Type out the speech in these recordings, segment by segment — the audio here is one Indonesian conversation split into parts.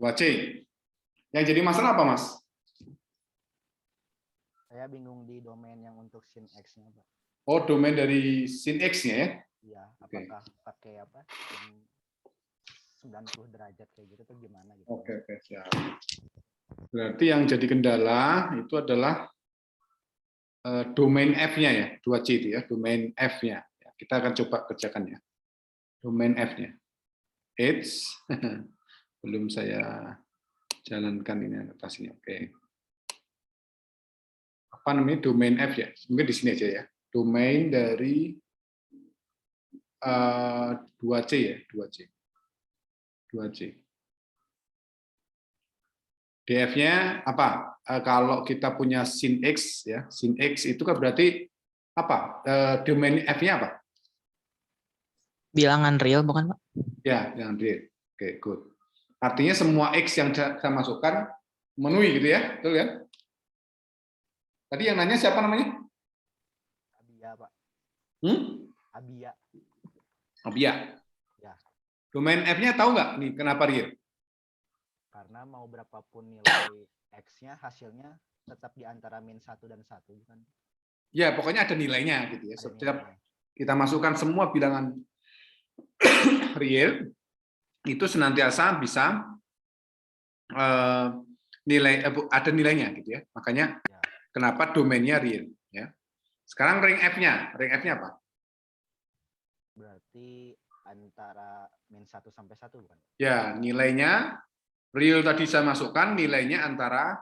2C. Yang jadi masalah apa, Mas? Saya bingung di domain yang untuk sin X-nya, Pak. Oh, domain dari sin X-nya ya? Iya, Oke. apakah pakai apa? Yang 90 derajat kayak gitu tuh gimana gitu. Oke, siap. Berarti yang jadi kendala itu adalah domain F-nya ya, 2C itu ya, domain F-nya. Kita akan coba kerjakan ya. Domain F-nya. It's belum saya jalankan ini anotasinya. Oke. Apa namanya domain F ya? Mungkin di sini aja ya. Domain dari 2C ya, 2C. 2C. DF-nya apa? Kalau kita punya sin X ya, sin X itu kan berarti apa? Domain F-nya apa? Bilangan real bukan, Pak? Ya, yang real. Oke, good. Artinya semua X yang saya masukkan memenuhi gitu ya, betul ya? Tadi yang nanya siapa namanya? Abia, Pak. Abia. Abia. Ya. Domain F-nya tahu nggak nih kenapa real? Karena mau berapapun nilai X-nya, hasilnya tetap di antara -1 dan 1, bukan? Ya, pokoknya ada nilainya gitu ya. Ada Setiap nilainya. kita masukkan semua bilangan real, itu senantiasa bisa ada nilainya gitu ya. Makanya Ya. kenapa domainnya real ya. Sekarang ring F-nya apa? Berarti antara -1 sampai 1, bukan? Ya, nilainya real tadi saya masukkan nilainya antara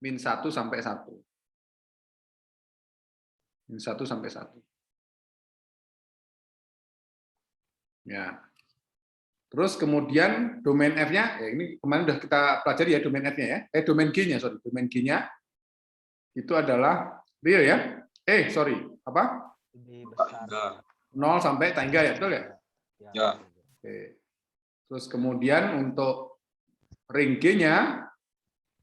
-1 sampai 1. -1 sampai 1. Ya. Terus kemudian domain F-nya, ya ini kemarin sudah kita pelajari ya domain F-nya ya. Domain G-nya, sorry. Domain G-nya itu adalah real ya. Sorry. Apa? Lebih besar. 0 sampai tangga ya, betul ya? Ya. Oke. Terus kemudian untuk ring G-nya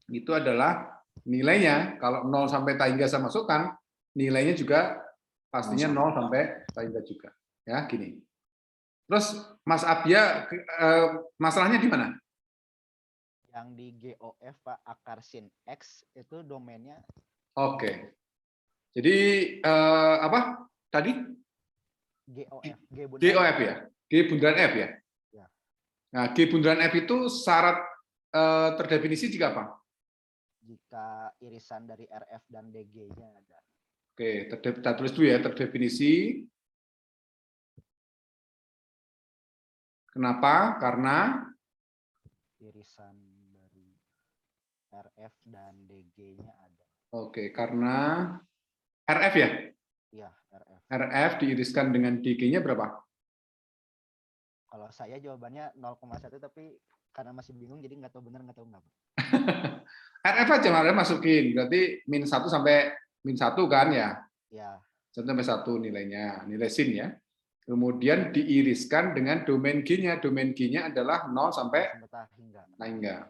itu adalah nilainya. Kalau 0 sampai tangga saya masukkan, nilainya juga pastinya 0 sampai tangga juga. Ya, gini. Terus Mas Abia, masalahnya di mana? Yang di GOF, Pak, akar sin X itu domainnya. Oke. Jadi apa tadi? GOF. GOF ya? G bundaran F ya? Ya. Nah, G bundaran F itu syarat terdefinisi jika apa? Jika irisan dari RF dan DG-nya ada. Oke, kita tulis dulu ya, terdefinisi. Kenapa? Karena irisan dari RF dan DG-nya ada. Oke, karena RF ya? Iya, RF. RF diiriskan dengan DG-nya berapa? Kalau saya jawabannya 0,1, tapi karena masih bingung jadi nggak tahu benar nggak tahu nggak. RF aja RF masukin, berarti -1 sampai -1 kan ya? Ya. 1 sampai 1 nilainya, nilai sin ya. Kemudian diiriskan dengan domain G-nya. Domain G-nya adalah 0 sampai tangga.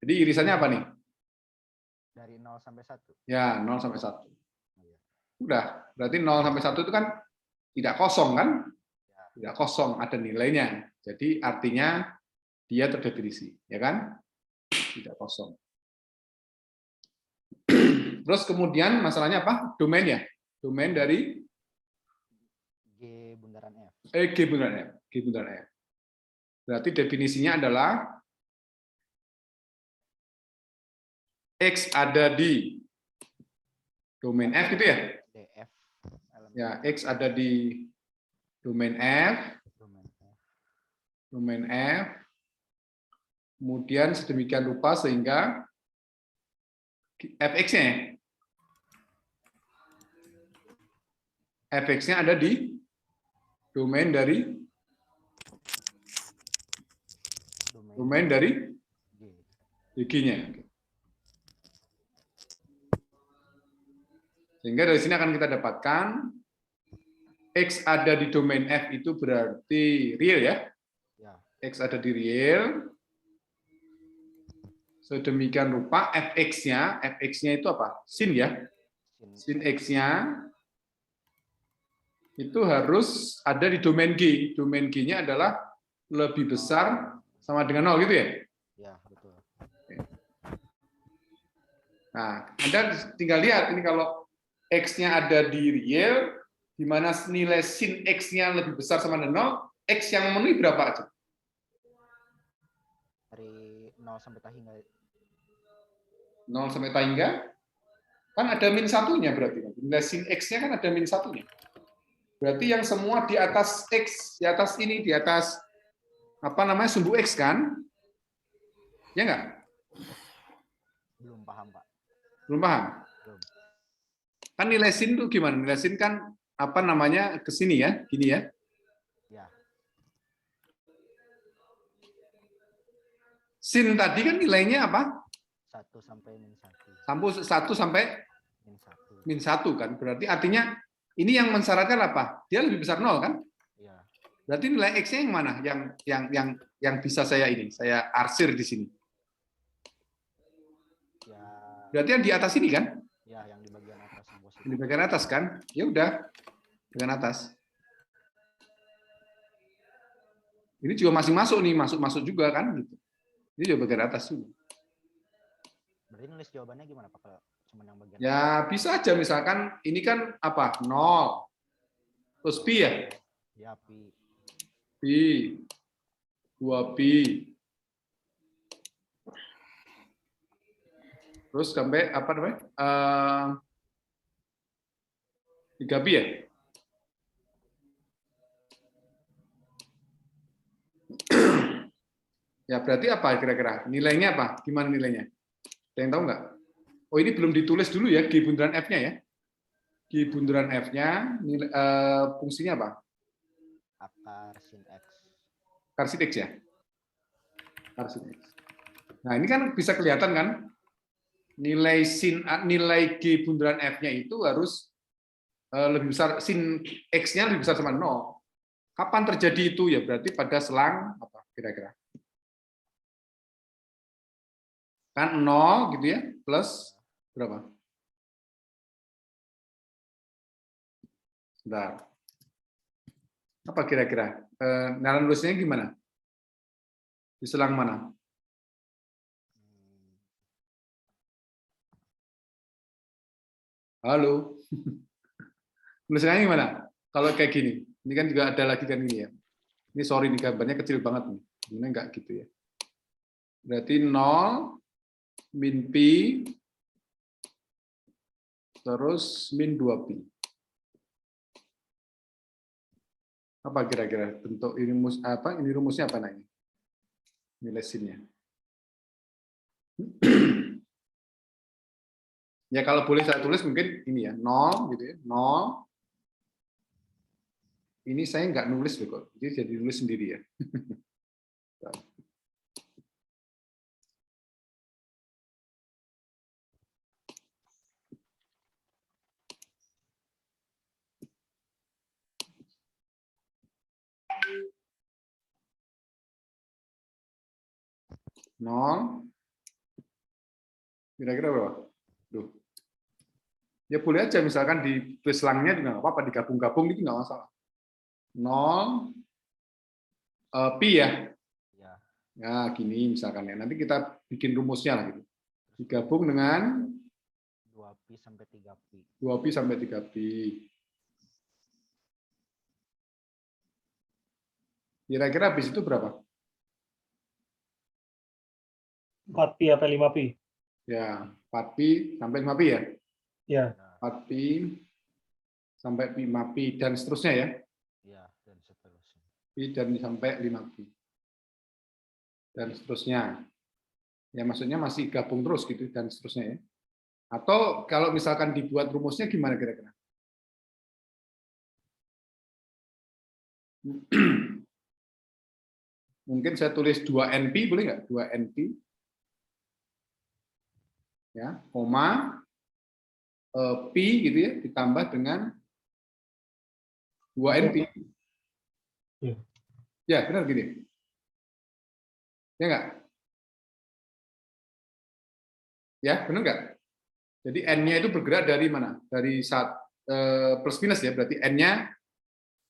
Jadi irisannya apa nih? Dari 0 sampai 1. Ya, 0 sampai 1. Udah, berarti 0 sampai 1 itu kan tidak kosong kan? Tidak kosong, ada nilainya. Jadi artinya dia terdefinisi, ya kan? Tidak kosong. Terus kemudian masalahnya apa? Domain ya? Domain dari G bundaran F. G bundaran F. G bundaran F. Berarti definisinya adalah X ada di domain F gitu ya? DF. Ya, X ada di domain F. Domain F. Kemudian sedemikian rupa sehingga Fx-nya Fx-nya ada di domain dari G-nya. Sehingga dari sini akan kita dapatkan X ada di domain F itu berarti real ya. X ada di real. Sedemikian rupa Fx-nya itu apa? Sin ya. Sin X-nya itu harus ada di domain G. Domain G-nya adalah lebih besar sama dengan 0 gitu ya? Ya, betul. Nah, Anda tinggal lihat ini kalau X-nya ada di real, di mana nilai sin X-nya lebih besar sama dengan 0, X yang memenuhi berapa aja? Dari 0 sampai hingga 0 sampai hingga? Kan ada min satunya berarti. Nilai sin X-nya kan ada min satunya. Berarti yang semua di atas X, di atas ini, di atas apa namanya sumbu X kan? Ya enggak? belum paham, Pak. Belum paham? Belum. Kan nilai sin itu gimana? Nilai sin kan apa namanya ke sini ya, gini ya. Ya, Sin tadi kan nilainya apa? 1 sampai min 1. Sampai 1 sampai Min 1. min 1 kan. Berarti artinya ini yang mensyaratkan apa? Dia lebih besar 0 kan? Ya, Berarti nilai X-nya yang mana? Yang bisa saya arsir di sini. ya, Berarti yang di atas ini kan? ya, yang di bagian atas yang positif. Di bagian atas kan? Ya udah, bagian atas. Ini juga masih masuk nih, masuk juga kan? Gitu. Ini juga bagian atas juga. Berarti nulis jawabannya gimana, Pak? Kalau cuma yang bagian Ya bisa aja misalkan ini kan apa? 0. Terus pi ya? Ya, pi. Pi. 2 pi. Terus sampai apa namanya? 3 pi ya? Ya berarti apa kira-kira? Nilainya apa? Gimana nilainya? Ada yang tahu nggak? Oh ini belum ditulis dulu ya G bundaran F-nya ya. G bundaran F-nya fungsinya apa? Akar sin X. Akar sin X ya? Akar sin X. Nah ini kan bisa kelihatan kan? Nilai G bundaran F-nya itu harus lebih besar, sin X-nya lebih besar sama 0. Kapan terjadi itu? Ya berarti pada selang apa kira-kira? Kan 0 gitu ya, plus berapa? Bentar. Apa kira-kira? Nah, nulisnya gimana? Di selang mana? Halo? Nulisnya gimana? Kalau kayak gini. Ini kan juga ada lagi kan ini ya. Ini sorry nih gambarnya kecil banget nih. Ini enggak gitu ya. Berarti 0 min pi terus min 2pi. Apa kira-kira bentuk ini apa? Ini rumusnya apa namanya? Nilai sinnya. Ya kalau boleh saya tulis mungkin ini ya, 0 gitu ya. 0. Ini saya nggak nulis loh kok. Jadi nulis sendiri ya. Nol, kira-kira berapa? Duh. Ya boleh aja misalkan di selangnya juga nggak apa-apa, digabung-gabung itu nggak masalah. 0 pi ya. Ya. Ya gini misalkan ya. Nanti kita bikin rumusnya lah gitu. Digabung dengan 2pi sampai 3pi. 2pi sampai 3pi. Kira-kira habis itu berapa? 4pi sampai 5pi. Ya, 4pi sampai 5pi ya. Ya. 4pi sampai 5pi dan seterusnya ya. Ya, dan seterusnya. Pi dan sampai 5pi. Dan seterusnya. Ya maksudnya masih gabung terus gitu dan seterusnya ya. Atau kalau misalkan dibuat rumusnya gimana kira-kira? Mungkin saya tulis 2NP boleh nggak? 2NP ya, koma pi gitu ya ditambah dengan 2NP. Ya. Ya, benar gini. Ya enggak? Ya, benar enggak? Jadi N-nya itu bergerak dari mana? Dari plus minus ya, berarti N-nya,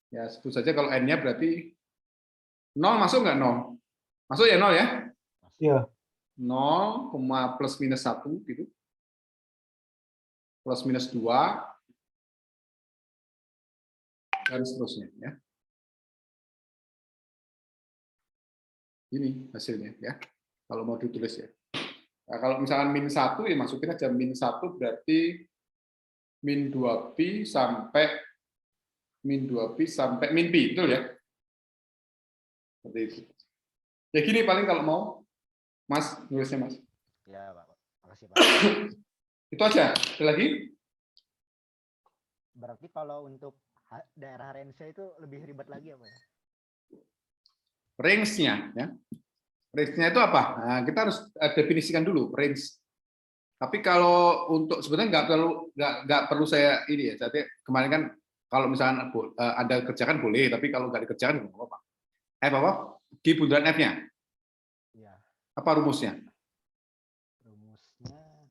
ya sebut saja kalau N-nya berarti 0 masuk nggak 0? Masuk ya 0 ya? Iya. 0, plus minus 1 gitu. Plus minus 2 dan seterusnya ya. Ini hasilnya ya. Kalau mau ditulis ya. Nah, kalau misalkan min 1 ya masukin aja min 1 berarti min 2pi sampai min 2pi sampai min pi, betul ya? Seperti itu. Ya gini paling kalau mau Mas nulisnya Mas. Ya, Pak. Makasih, Pak. Itu aja. Ada lagi? Berarti kalau untuk daerah range itu lebih ribet lagi apa ya? Range-nya ya. Range-nya itu apa? Nah, kita harus definisikan dulu range. Tapi kalau untuk sebenarnya nggak perlu saya ini ya. Jadi kemarin kan kalau misalnya Anda kerjakan boleh, tapi kalau nggak dikerjakan nggak apa-apa. F apa? G bundaran F-nya. Ya. Apa rumusnya? Rumusnya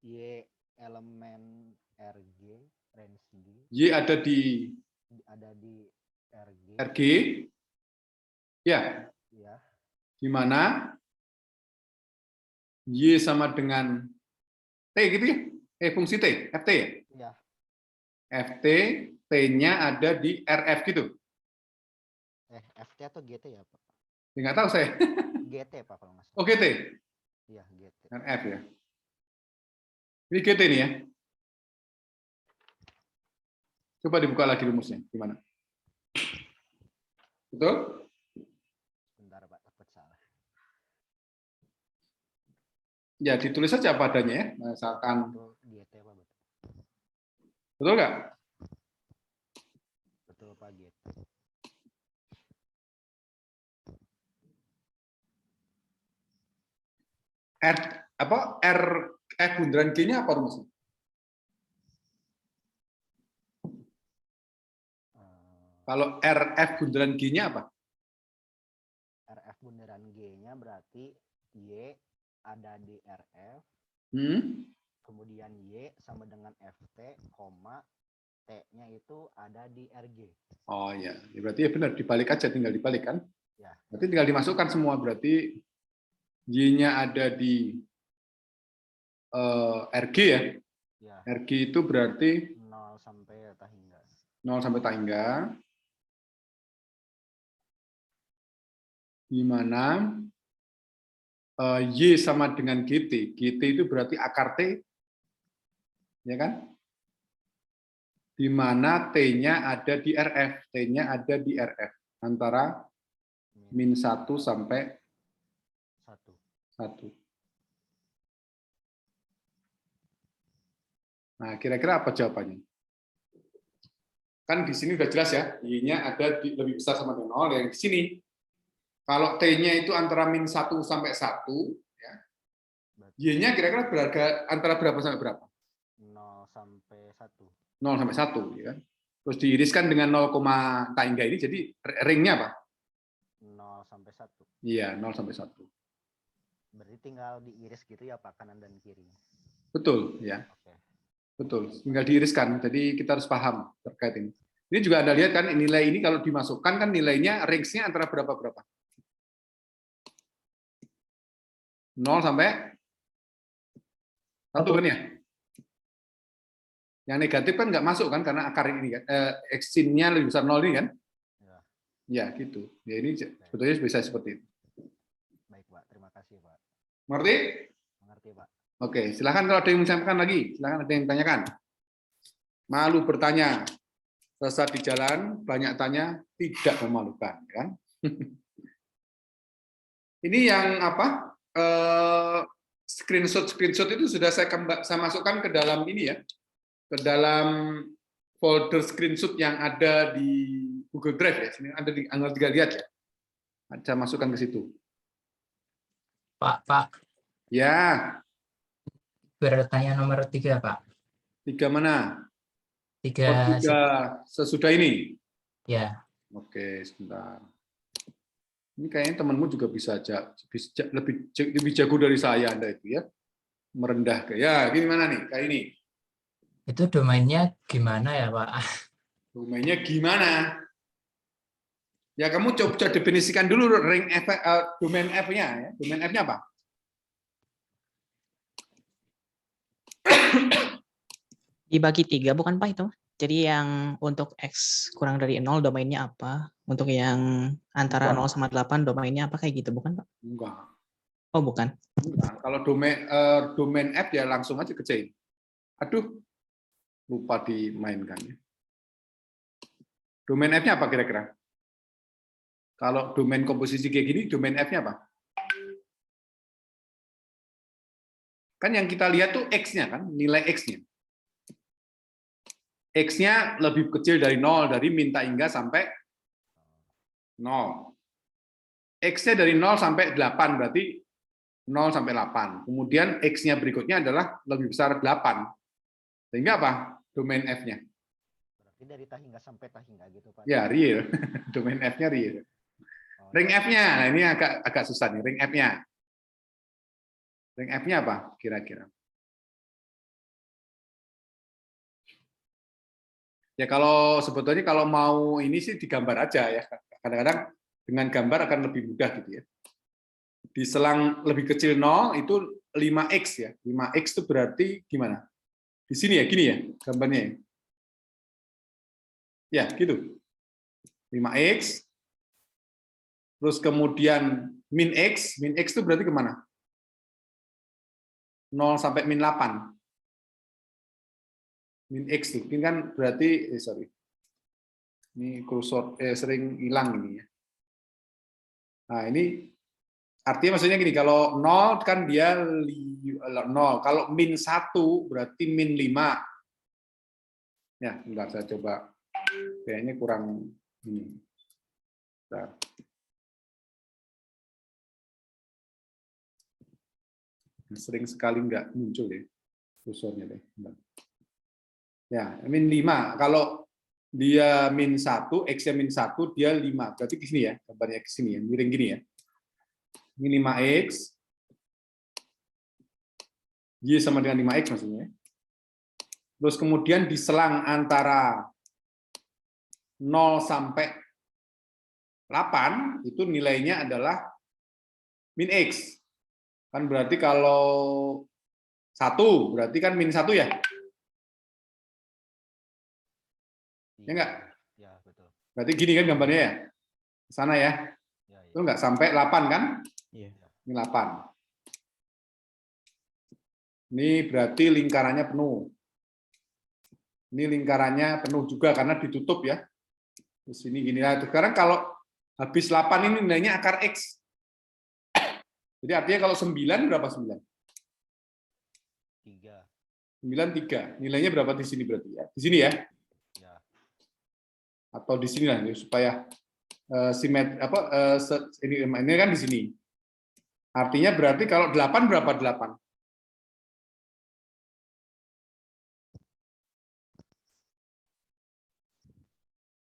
Y elemen RG range G Y ada di RG. RG. Ya. Ya. Di mana Y sama dengan T gitu ya? Fungsi T, FT ya? Ya. FT, T-nya ada di RF gitu. FT atau GT ya, Pak? Ya, nggak tahu saya. GT, Pak, kalau nggak salah. Oh, GT. Iya, GT. RF ya. Ini GT nih ya. Coba dibuka lagi rumusnya. Gimana? Betul? Bentar, Pak, takut salah. Ya, ditulis saja apa adanya ya. Misalkan, Betul, GT, Pak, betul. betul nggak? Betul, Pak, GT. R apa? R F bundaran G-nya apa rumusnya? Kalau RF bundaran G-nya apa? RF bundaran G-nya berarti Y ada di RF, kemudian Y sama dengan FT, T-nya itu ada di RG. Oh ya, berarti ya benar, dibalik aja, tinggal dibalik kan? Ya. Berarti tinggal dimasukkan semua, berarti Y-nya ada di RG ya? Ya. RG itu berarti 0 sampai tak hingga. 0 sampai tak hingga. Di mana Y sama dengan GT. GT itu berarti akar T, ya kan? Di mana T-nya ada di RF. T-nya ada di RF. Antara min 1 sampai 1. Nah, kira-kira apa jawabannya? Kan di sini udah jelas ya, Y-nya ada di, lebih besar sama dengan 0, yang di sini. Kalau T-nya itu antara min 1 sampai 1, ya, Y-nya kira-kira berharga antara berapa sampai berapa? 0 sampai 1. 0 sampai 1, ya. Terus diiriskan dengan 0, tak hingga ini, jadi ringnya apa? 0 sampai 1. Iya, 0 sampai 1. Berarti tinggal diiris gitu ya Pak, kanan dan kiri. Betul, ya. Oke. Betul, tinggal diiriskan. Jadi kita harus paham terkait ini. Ini juga Anda lihat kan, nilai ini kalau dimasukkan kan nilainya, range-nya antara berapa-berapa? 0 sampai 1 kan ya? Yang negatif kan nggak masuk kan, karena akar ini kan, X-nya lebih besar 0 ini kan? Ya. Ya, gitu. Ya, ini sebetulnya bisa seperti itu. Baik Pak, terima kasih Pak. Mengerti? Mengerti Pak. Oke, silakan kalau ada yang menyampaikan lagi, silakan ada yang tanyakan. Malu bertanya, sesat di jalan, banyak tanya, tidak memalukan, kan? Ini yang apa? Screenshot itu sudah saya masukkan ke dalam ini ya, ke dalam folder screenshot yang ada di Google Drive ya. Sini ada di Anda tinggal lihat ya. Saya masukkan ke situ. Pak. Ya. Bertanya nomor 3, Pak. 3 mana? 3. Oh, 3 sesudah ini. Ya. Oke, sebentar. Ini kayaknya temanmu juga bisa lebih jago dari saya Anda itu ya. Merendah ke. Ya, gimana nih? Kayak ini. Itu domainnya gimana ya, Pak? Domainnya gimana? Ya, kamu coba definisikan dulu ring F, domain F-nya ya. Domain F-nya apa? Dibagi 3 bukan Pak itu? Jadi yang untuk X kurang dari 0 domainnya apa? Untuk yang antara Bukan. 0 sama 8 domainnya apa kayak gitu bukan Pak? Enggak. Oh bukan. Enggak. Kalau domain F ya langsung aja kerjain. Aduh, lupa dimainkan ya. Domain F-nya apa kira-kira? Kalau domain komposisi kayak gini, domain F-nya apa? Kan yang kita lihat tuh X-nya kan, nilai X-nya. X-nya lebih kecil dari 0, dari minta hingga sampai 0. X-nya dari 0 sampai 8, berarti 0 sampai 8. Kemudian X-nya berikutnya adalah lebih besar 8. Sehingga apa? Domain F-nya. Berarti dari tahingga sampai tahingga gitu Pak. Ya, real. Domain F-nya real. Oh, Ring F-nya, nah ini agak susah nih, ring F-nya. Ring F-nya apa kira-kira? Ya kalau sebetulnya kalau mau ini sih digambar aja ya. Kadang-kadang dengan gambar akan lebih mudah gitu ya. Di selang lebih kecil 0 itu 5x ya. 5x itu berarti gimana? Di sini ya, gini ya gambarnya. Ya, gitu. 5x. Terus kemudian min x itu berarti kemana? 0 sampai min 8. Min x itu ini kan berarti sorry. Ini kursor sering hilang ini ya. Nah, ini artinya maksudnya gini, kalau 0 kan dia 0. Kalau min 1 berarti min 5. Ya, bentar saya coba. Kayaknya kurang ini. Bentar. Sering sekali nggak muncul ya kursornya deh. Bentar. Ya, min 5. Kalau dia min 1, X-nya min 1, dia 5. Berarti ke sini ya, gambarnya ke sini ya, miring gini ya. Ini 5X. Y sama dengan 5X maksudnya. Terus kemudian diselang antara 0 sampai 8, itu nilainya adalah min X. Kan berarti kalau 1, berarti kan min 1 ya? Ya enggak? Ya, betul. Berarti gini kan gambarnya ya? Ke sana ya? Ya, ya. Itu enggak sampai 8 kan? Iya. Ini 8. Ini berarti lingkarannya penuh. Ini lingkarannya penuh juga karena ditutup ya. Terus ini gini. Nah, sekarang kalau habis 8 ini nilainya akar X. Jadi artinya kalau 9 berapa 9? 3. 9, 3. Nilainya berapa di sini berarti ya? Di sini ya? Ya. Atau di sini lah ya, supaya ini kan di sini. Artinya berarti kalau 8 berapa 8?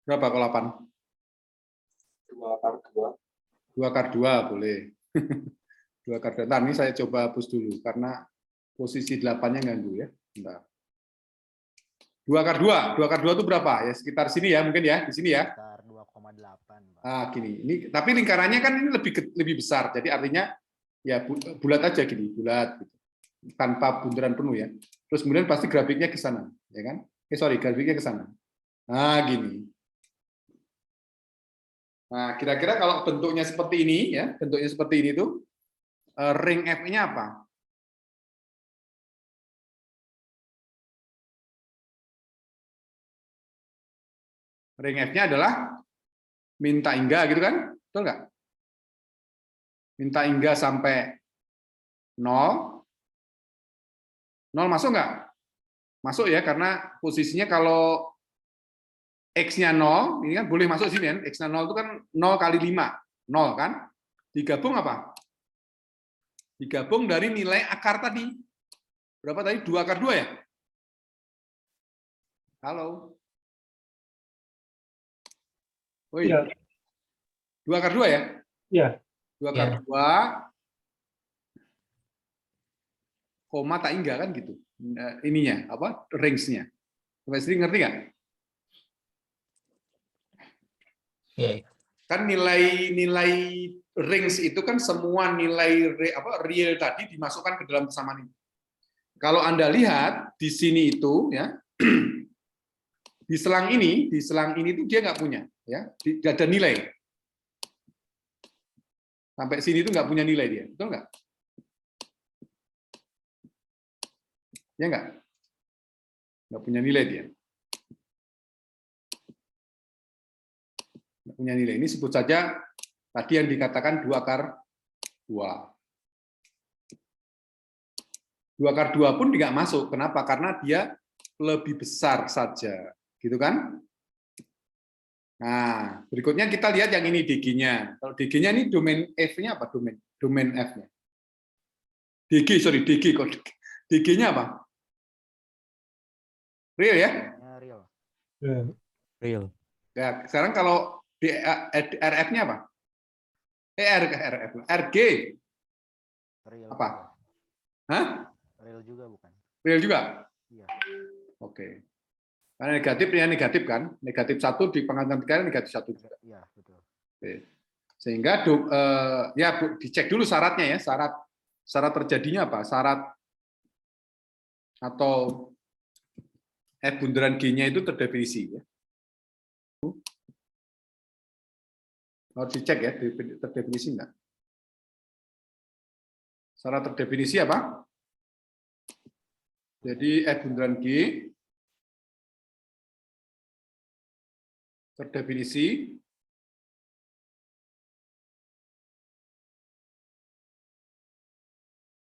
Berapa kalau 8? 2 akar 2 boleh. 2 akar 2. Nah, ini saya coba hapus dulu karena posisi 8-nya ganggu ya. Bentar. 2 akar 2. 2 akar 2 itu berapa? Ya sekitar sini ya, mungkin ya, di sini ya. Sekitar 2,8, Pak. Ah, gini. Ini tapi lingkarannya kan ini lebih besar. Jadi artinya ya bulat aja gini, bulat gitu. Tanpa bundaran penuh ya. Terus kemudian pasti grafiknya ke sana, ya kan? Grafiknya ke sana. Nah, gini. Nah, kira-kira kalau bentuknya seperti ini ya, bentuknya seperti ini tuh ring F-nya apa? Ring F-nya adalah minta hingga gitu kan? Betul nggak? Minta hingga sampai 0. 0 masuk nggak? Masuk ya, karena posisinya kalau X-nya 0, ini kan boleh masuk sini kan? X-nya 0 itu kan 0 kali 5. 0 kan? Digabung apa? Digabung dari nilai akar tadi. Berapa tadi? 2 akar 2 ya? Halo? Oh iya. 2 akar 2 ya? Iya. 2 akar Iya. 2, koma tak hingga kan gitu. Ininya, apa? Range-nya. Sampai sini ngerti nggak? Iya. kan nilai range itu kan semua nilai real tadi dimasukkan ke dalam persamaan ini. Kalau Anda lihat di sini itu ya, di selang ini itu dia nggak punya, ya, nggak ada nilai. Sampai sini itu nggak punya nilai dia, betul nggak? Ya nggak punya nilai dia. Nggak punya nilai. Ini sebut saja tadi yang dikatakan 2 akar 2. 2 akar 2 pun tidak masuk. Kenapa? Karena dia lebih besar saja. Gitu kan? Nah, berikutnya kita lihat yang ini DG-nya. Kalau DG-nya ini domain F-nya apa? Domain F-nya. DG, sorry, DG. DG-nya apa? Real ya? Real. Ya. Real. Ya, sekarang kalau di RF-nya apa? RG. Real. Apa? Juga. Hah? Real juga bukan? Real juga? Iya. Oke. Karena negatif ya negatif kan? Negatif 1 di pangkatan 3 negatif 1 juga. Iya, betul. Oke. Sehingga ya dicek dulu syaratnya ya, syarat terjadinya apa? Syarat atau F bundaran G-nya itu terdefinisi ya. Harus dicek ya, terdefinisi enggak? Syarat terdefinisi apa? Jadi F bundaran G terdefinisi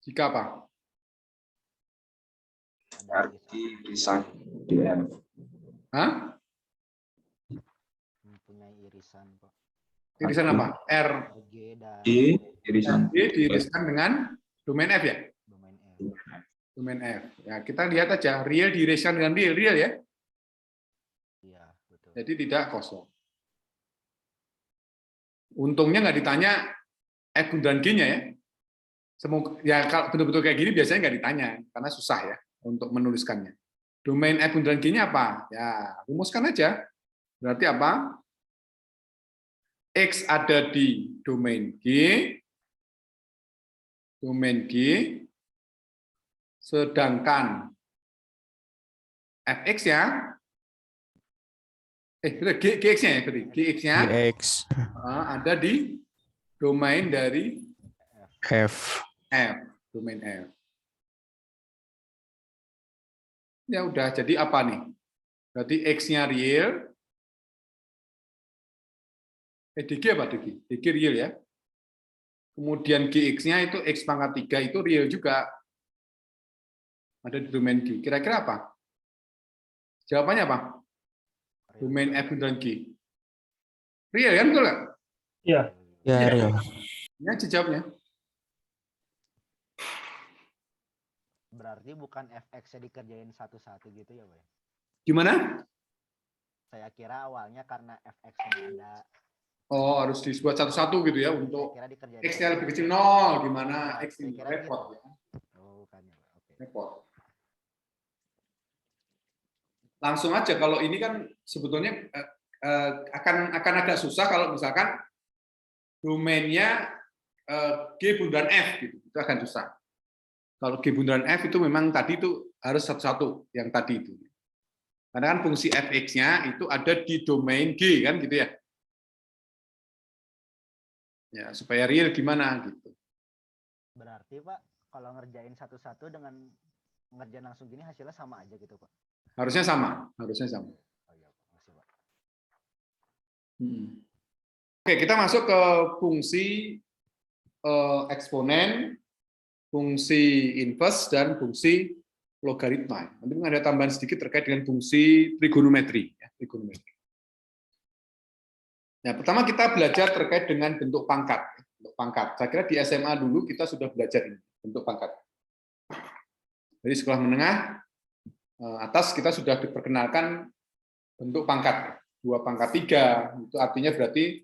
jika apa? Ada irisan DM. Hah? mempunyai irisan kok. Irisan apa? R G dan G irisan G diiriskan dengan domain F ya? domain F. Domain F. Ya, kita lihat aja real diiriskan dengan real ya. Iya, betul. Jadi tidak kosong. Untungnya nggak ditanya F bundaran G-nya ya. Semoga ya kalau betul-betul kayak gini biasanya nggak ditanya karena susah ya untuk menuliskannya. Domain F bundaran G-nya apa? Ya, rumuskan aja. Berarti apa? X ada di domain G, sedangkan fx ya, gx-nya ya, berarti gx-nya X. ada di domain dari F. domain F. Ya udah, jadi apa nih? Berarti x-nya real. DG apa DG? DG real ya. Kemudian gx-nya itu x pangkat 3 itu real juga. Ada di domain G. Kira-kira apa? Jawabannya apa? Domain F bundaran G. Real kan, betul nggak? Iya. Ya, real. Ini aja jawabnya. Berarti bukan fx-nya dikerjain satu-satu gitu ya, Pak? Gimana? Saya kira awalnya karena fx-nya ada. Oh, harus dibuat satu-satu gitu ya Saya untuk kira dikerjain. x-nya lebih kecil 0, gimana x Saya ini kira repot gitu. ya. Oh, bukan ya, Pak. Oke. Repot. Langsung aja kalau ini kan sebetulnya akan agak susah kalau misalkan domainnya G bundaran F gitu. Itu akan susah. Kalau G bundaran F itu memang tadi itu harus satu-satu yang tadi itu. Karena kan fungsi fx-nya itu ada di domain G kan gitu ya. Ya, supaya real gimana gitu. Berarti Pak, kalau ngerjain satu-satu dengan ngerjain langsung gini hasilnya sama aja gitu Pak? Harusnya sama, harusnya sama. Oh iya, makasih Pak. Oke, kita masuk ke fungsi eksponen, fungsi inverse, dan fungsi logaritma. Nanti ada tambahan sedikit terkait dengan fungsi trigonometri. Ya, trigonometri. Nah, pertama kita belajar terkait dengan bentuk pangkat. Bentuk pangkat. Saya kira di SMA dulu kita sudah belajar ini, bentuk pangkat. Jadi sekolah menengah atas kita sudah diperkenalkan bentuk pangkat. 2 pangkat 3, itu artinya berarti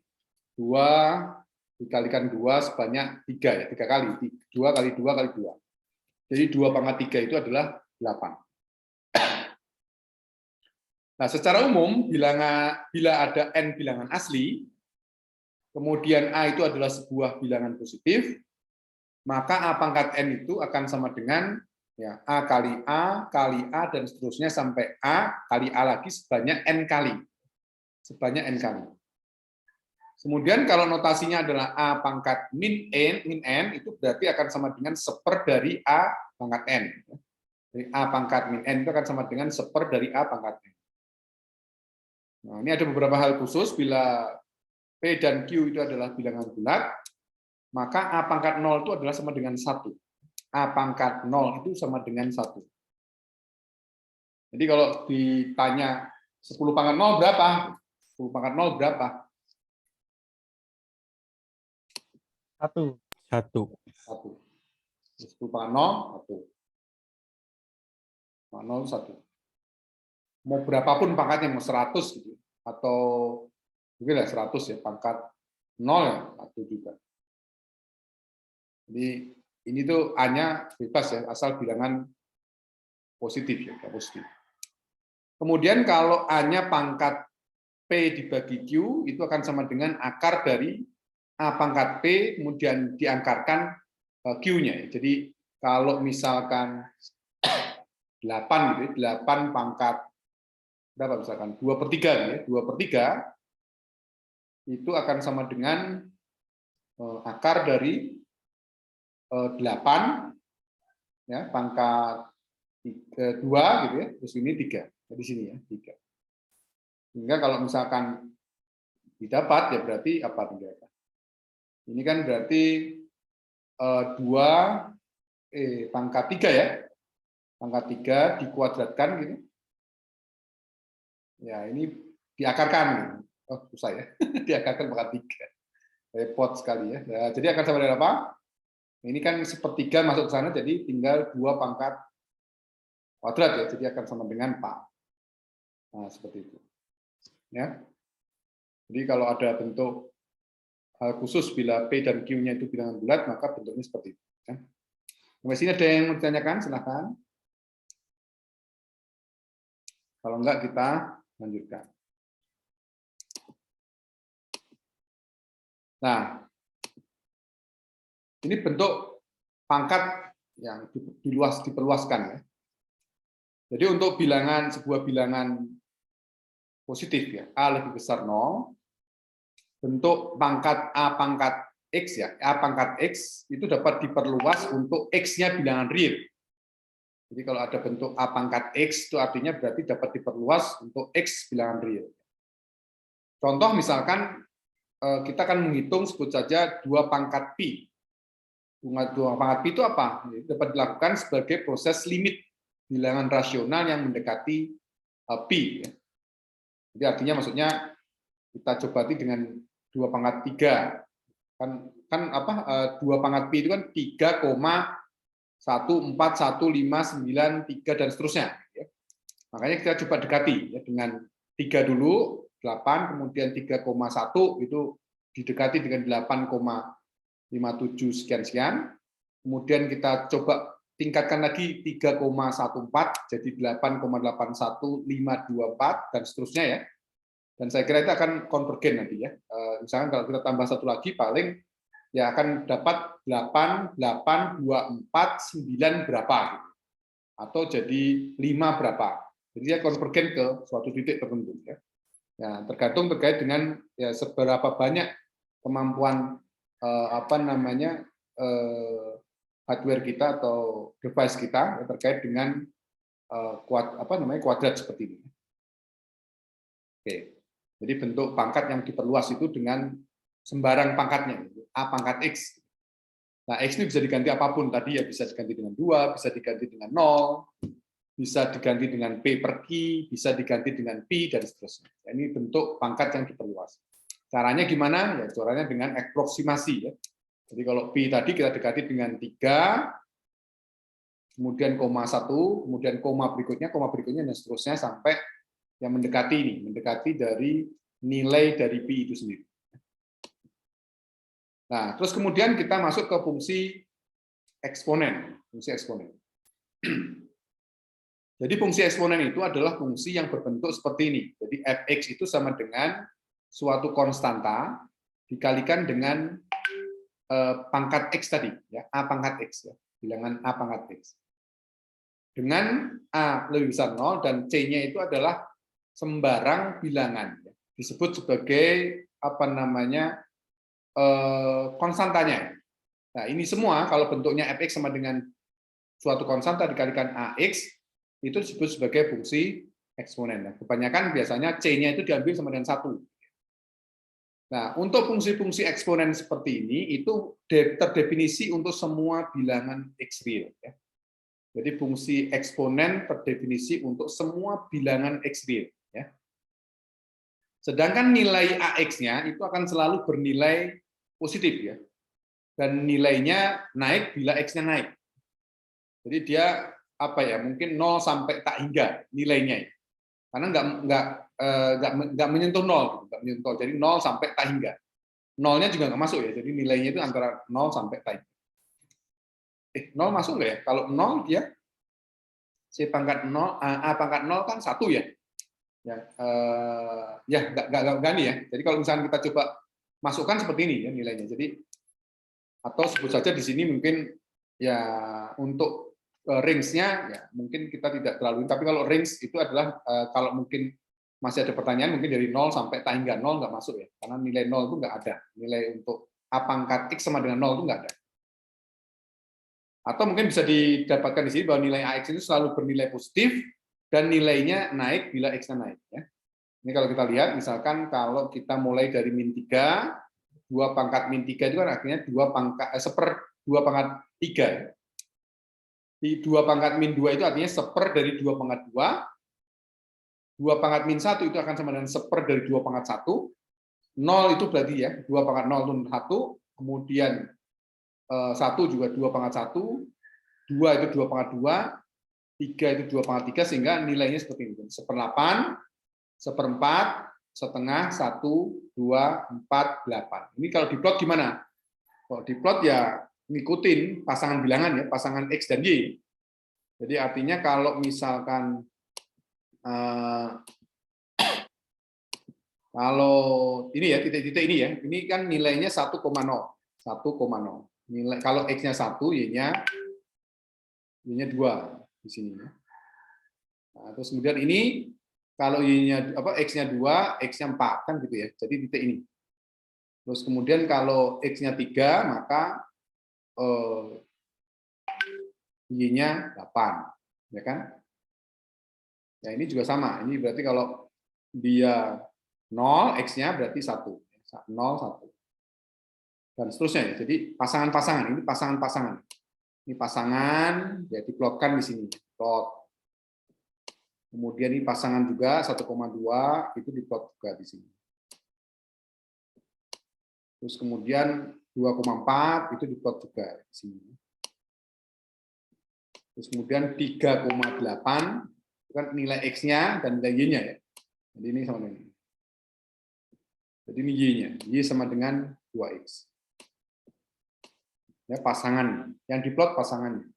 2 dikalikan 2 sebanyak 3 ya, 3 kali. 2 kali 2 kali 2. Jadi 2 pangkat 3 itu adalah 8. Nah, secara umum bila ada n bilangan asli, kemudian A itu adalah sebuah bilangan positif, maka A pangkat N itu akan sama dengan ya, A kali A, dan seterusnya sampai A kali A lagi sebanyak N kali. Sebanyak N kali. Kemudian kalau notasinya adalah A pangkat min N, itu berarti akan sama dengan 1/4 dari A pangkat N. Jadi A pangkat min N itu akan sama dengan 1/4 dari A pangkat N. Nah, ini ada beberapa hal khusus. Bila P dan Q itu adalah bilangan bulat, maka A pangkat 0 itu adalah sama dengan 1. A pangkat 0 itu sama dengan 1. Jadi kalau ditanya 10 pangkat 0 berapa? 10 pangkat 0 berapa? 1. 1. 1. 10 pangkat 0, 1. Pangkat 0, 1. Mau berapapun pangkatnya, mau 100 gitu, atau mungkin 100 ya, pangkat 0 ya, 1 juga. Jadi ini tuh A-nya bebas ya, asal bilangan positif ya, positif. Kemudian kalau A-nya pangkat P dibagi Q, itu akan sama dengan akar dari A pangkat P, kemudian diangkarkan Q-nya. Jadi kalau misalkan 8 gitu, 8 pangkat berapa misalkan 2/3 ya, 2/3 itu akan sama dengan akar dari 8 ya, pangkat 2 gitu ya, terus ini 3. Di sini ya, 3. Sehingga kalau misalkan didapat ya berarti apa nih? Ini kan berarti 2 pangkat 3 ya. Pangkat 3 dikuadratkan gitu. Ya, ini diakarkan gitu. Oh, susah ya. Diakarkan pangkat 3. Repot sekali ya. Nah, jadi akan sama dengan apa? Ini kan 1/3 masuk ke sana, jadi tinggal 2 pangkat kuadrat ya, jadi akan sama dengan 4. Nah, seperti itu. Ya. Jadi kalau ada bentuk hal khusus bila P dan Q-nya itu bilangan bulat, maka bentuknya seperti itu. Ya. Sampai sini ada yang mau ditanyakan? Silahkan. Kalau enggak, kita lanjutkan. Nah, ini bentuk pangkat yang diperluaskan ya. Jadi untuk sebuah bilangan positif ya, A lebih besar 0, bentuk pangkat A pangkat X ya, A pangkat X itu dapat diperluas untuk X-nya bilangan real. Jadi kalau ada bentuk A pangkat X itu artinya berarti dapat diperluas untuk X bilangan real. Contoh misalkan kita akan menghitung sebut saja 2 pangkat pi. 2 pangkat pi itu apa? Dapat dilakukan sebagai proses limit bilangan rasional yang mendekati pi. Jadi artinya maksudnya kita cobati dengan 2 pangkat 3. Kan apa? 2 pangkat pi itu kan 3,1415993 dan seterusnya. Makanya kita coba dekati ya, dengan 3 dulu. 8, kemudian 3,1 itu didekati dengan 8,57 sekian-sekian. Kemudian kita coba tingkatkan lagi 3,14 jadi 8,81524 dan seterusnya ya. Dan saya kira itu akan konvergen nanti ya. Misalkan kalau kita tambah satu lagi paling ya akan dapat 8, 8, 2, 4, 9 berapa gitu. Atau jadi 5 berapa. Jadi dia konvergen ke suatu titik tertentu ya. Ya, tergantung terkait dengan ya, seberapa banyak kemampuan hardware kita atau device kita ya, terkait dengan kuadrat seperti ini. Oke, jadi bentuk pangkat yang diperluas itu dengan sembarang pangkatnya, A pangkat X. Nah, X ini bisa diganti apapun tadi ya, bisa diganti dengan 2, bisa diganti dengan 0. Bisa diganti dengan P per Q, bisa diganti dengan Pi, dan seterusnya. Ini bentuk pangkat yang diperluas. Caranya gimana? Ya, caranya dengan aproksimasi. Ya. Jadi kalau Pi tadi kita dekati dengan 3, kemudian koma 1, kemudian koma berikutnya, dan seterusnya sampai yang mendekati ini, mendekati dari nilai dari Pi itu sendiri. Nah, terus kemudian kita masuk ke fungsi eksponen. Fungsi eksponen. Jadi fungsi eksponen itu adalah fungsi yang berbentuk seperti ini. Jadi fx itu sama dengan suatu konstanta dikalikan dengan pangkat X tadi, ya, A pangkat X, ya, bilangan A pangkat X. Dengan A lebih besar 0 dan C-nya itu adalah sembarang bilangan, ya. Disebut sebagai apa namanya konstantanya. Nah, ini semua kalau bentuknya fx sama dengan suatu konstanta dikalikan ax itu disebut sebagai fungsi eksponen. Nah, kebanyakan biasanya c-nya itu diambil sama dengan 1. Nah, untuk fungsi-fungsi eksponen seperti ini itu terdefinisi untuk semua bilangan x real, ya. Jadi fungsi eksponen terdefinisi untuk semua bilangan x real, ya. Sedangkan nilai AX-nya itu akan selalu bernilai positif, ya. Dan nilainya naik bila X-nya naik. Jadi dia apa ya? Mungkin 0 sampai tak hingga nilainya. Karena nggak menyentuh 0, nggak menyentuh. Jadi 0 sampai tak hingga. 0-nya juga nggak masuk, ya. Jadi nilainya itu antara 0 sampai tak hingga. 0 masuk nggak ya? Kalau 0 dia C pangkat 0, A pangkat 0 kan 1 ya. Ya, nggak gani ya. Jadi kalau misalnya kita coba masukkan seperti ini ya nilainya. Jadi atau sebut saja di sini mungkin ya untuk range-nya ya mungkin kita tidak terlalu. Tapi kalau range itu adalah kalau mungkin masih ada pertanyaan mungkin dari 0 sampai tak hingga 0 nggak masuk ya. Karena nilai 0 itu nggak ada. Nilai untuk A pangkat X sama dengan 0 itu nggak ada. Atau mungkin bisa didapatkan di sini bahwa nilai AX itu selalu bernilai positif dan nilainya naik bila X-nya naik. Ya. Ini kalau kita lihat, misalkan kalau kita mulai dari min 3, 2 pangkat min 3 itu kan artinya 2 pangkat 3. Ya. Di 2 pangkat min 2 itu artinya 1/4 dari 2 pangkat 2. 2 pangkat min 1 itu akan sama dengan 1/4 dari 2 pangkat 1. 0 itu berarti ya, 2 pangkat 0 itu 1, kemudian 1 juga 2 pangkat 1, 2 itu 2 pangkat 2, 3 itu 2 pangkat 3, sehingga nilainya seperti ini. 1/8, 1/4, setengah, 1, 2, 4, 8. Ini kalau diplot gimana? Kalau diplot ya ngikutin pasangan bilangan ya, pasangan X dan Y. Jadi artinya kalau misalkan kalau ini ya, titik-titik ini ya, ini kan nilainya 1,0. 1,0. Nilai kalau X-nya 1, Y-nya 2 di sini. Nah, terus kemudian ini kalau Y-nya X-nya 2, X-nya 4 kan gitu ya. Jadi titik ini. Terus kemudian kalau X-nya 3, maka Y-nya 8, ya kan? Ya ini juga sama. Ini berarti kalau dia 0, X-nya berarti 1. 0, 1. Dan seterusnya ya. Jadi pasangan-pasangan, ini pasangan-pasangan. Ini pasangan, ya diplotkan di sini. Plot. Kemudian ini pasangan juga 1,2 itu diplot juga di sini. Terus kemudian 2,4 itu diplot juga di sini. Terus kemudian 3,8 itu kan nilai X-nya dan nilai Y-nya ya. Jadi ini sama dengan ini. Jadi ini Y-nya. Y sama dengan 2X. Ya, pasangan yang diplot pasangannya.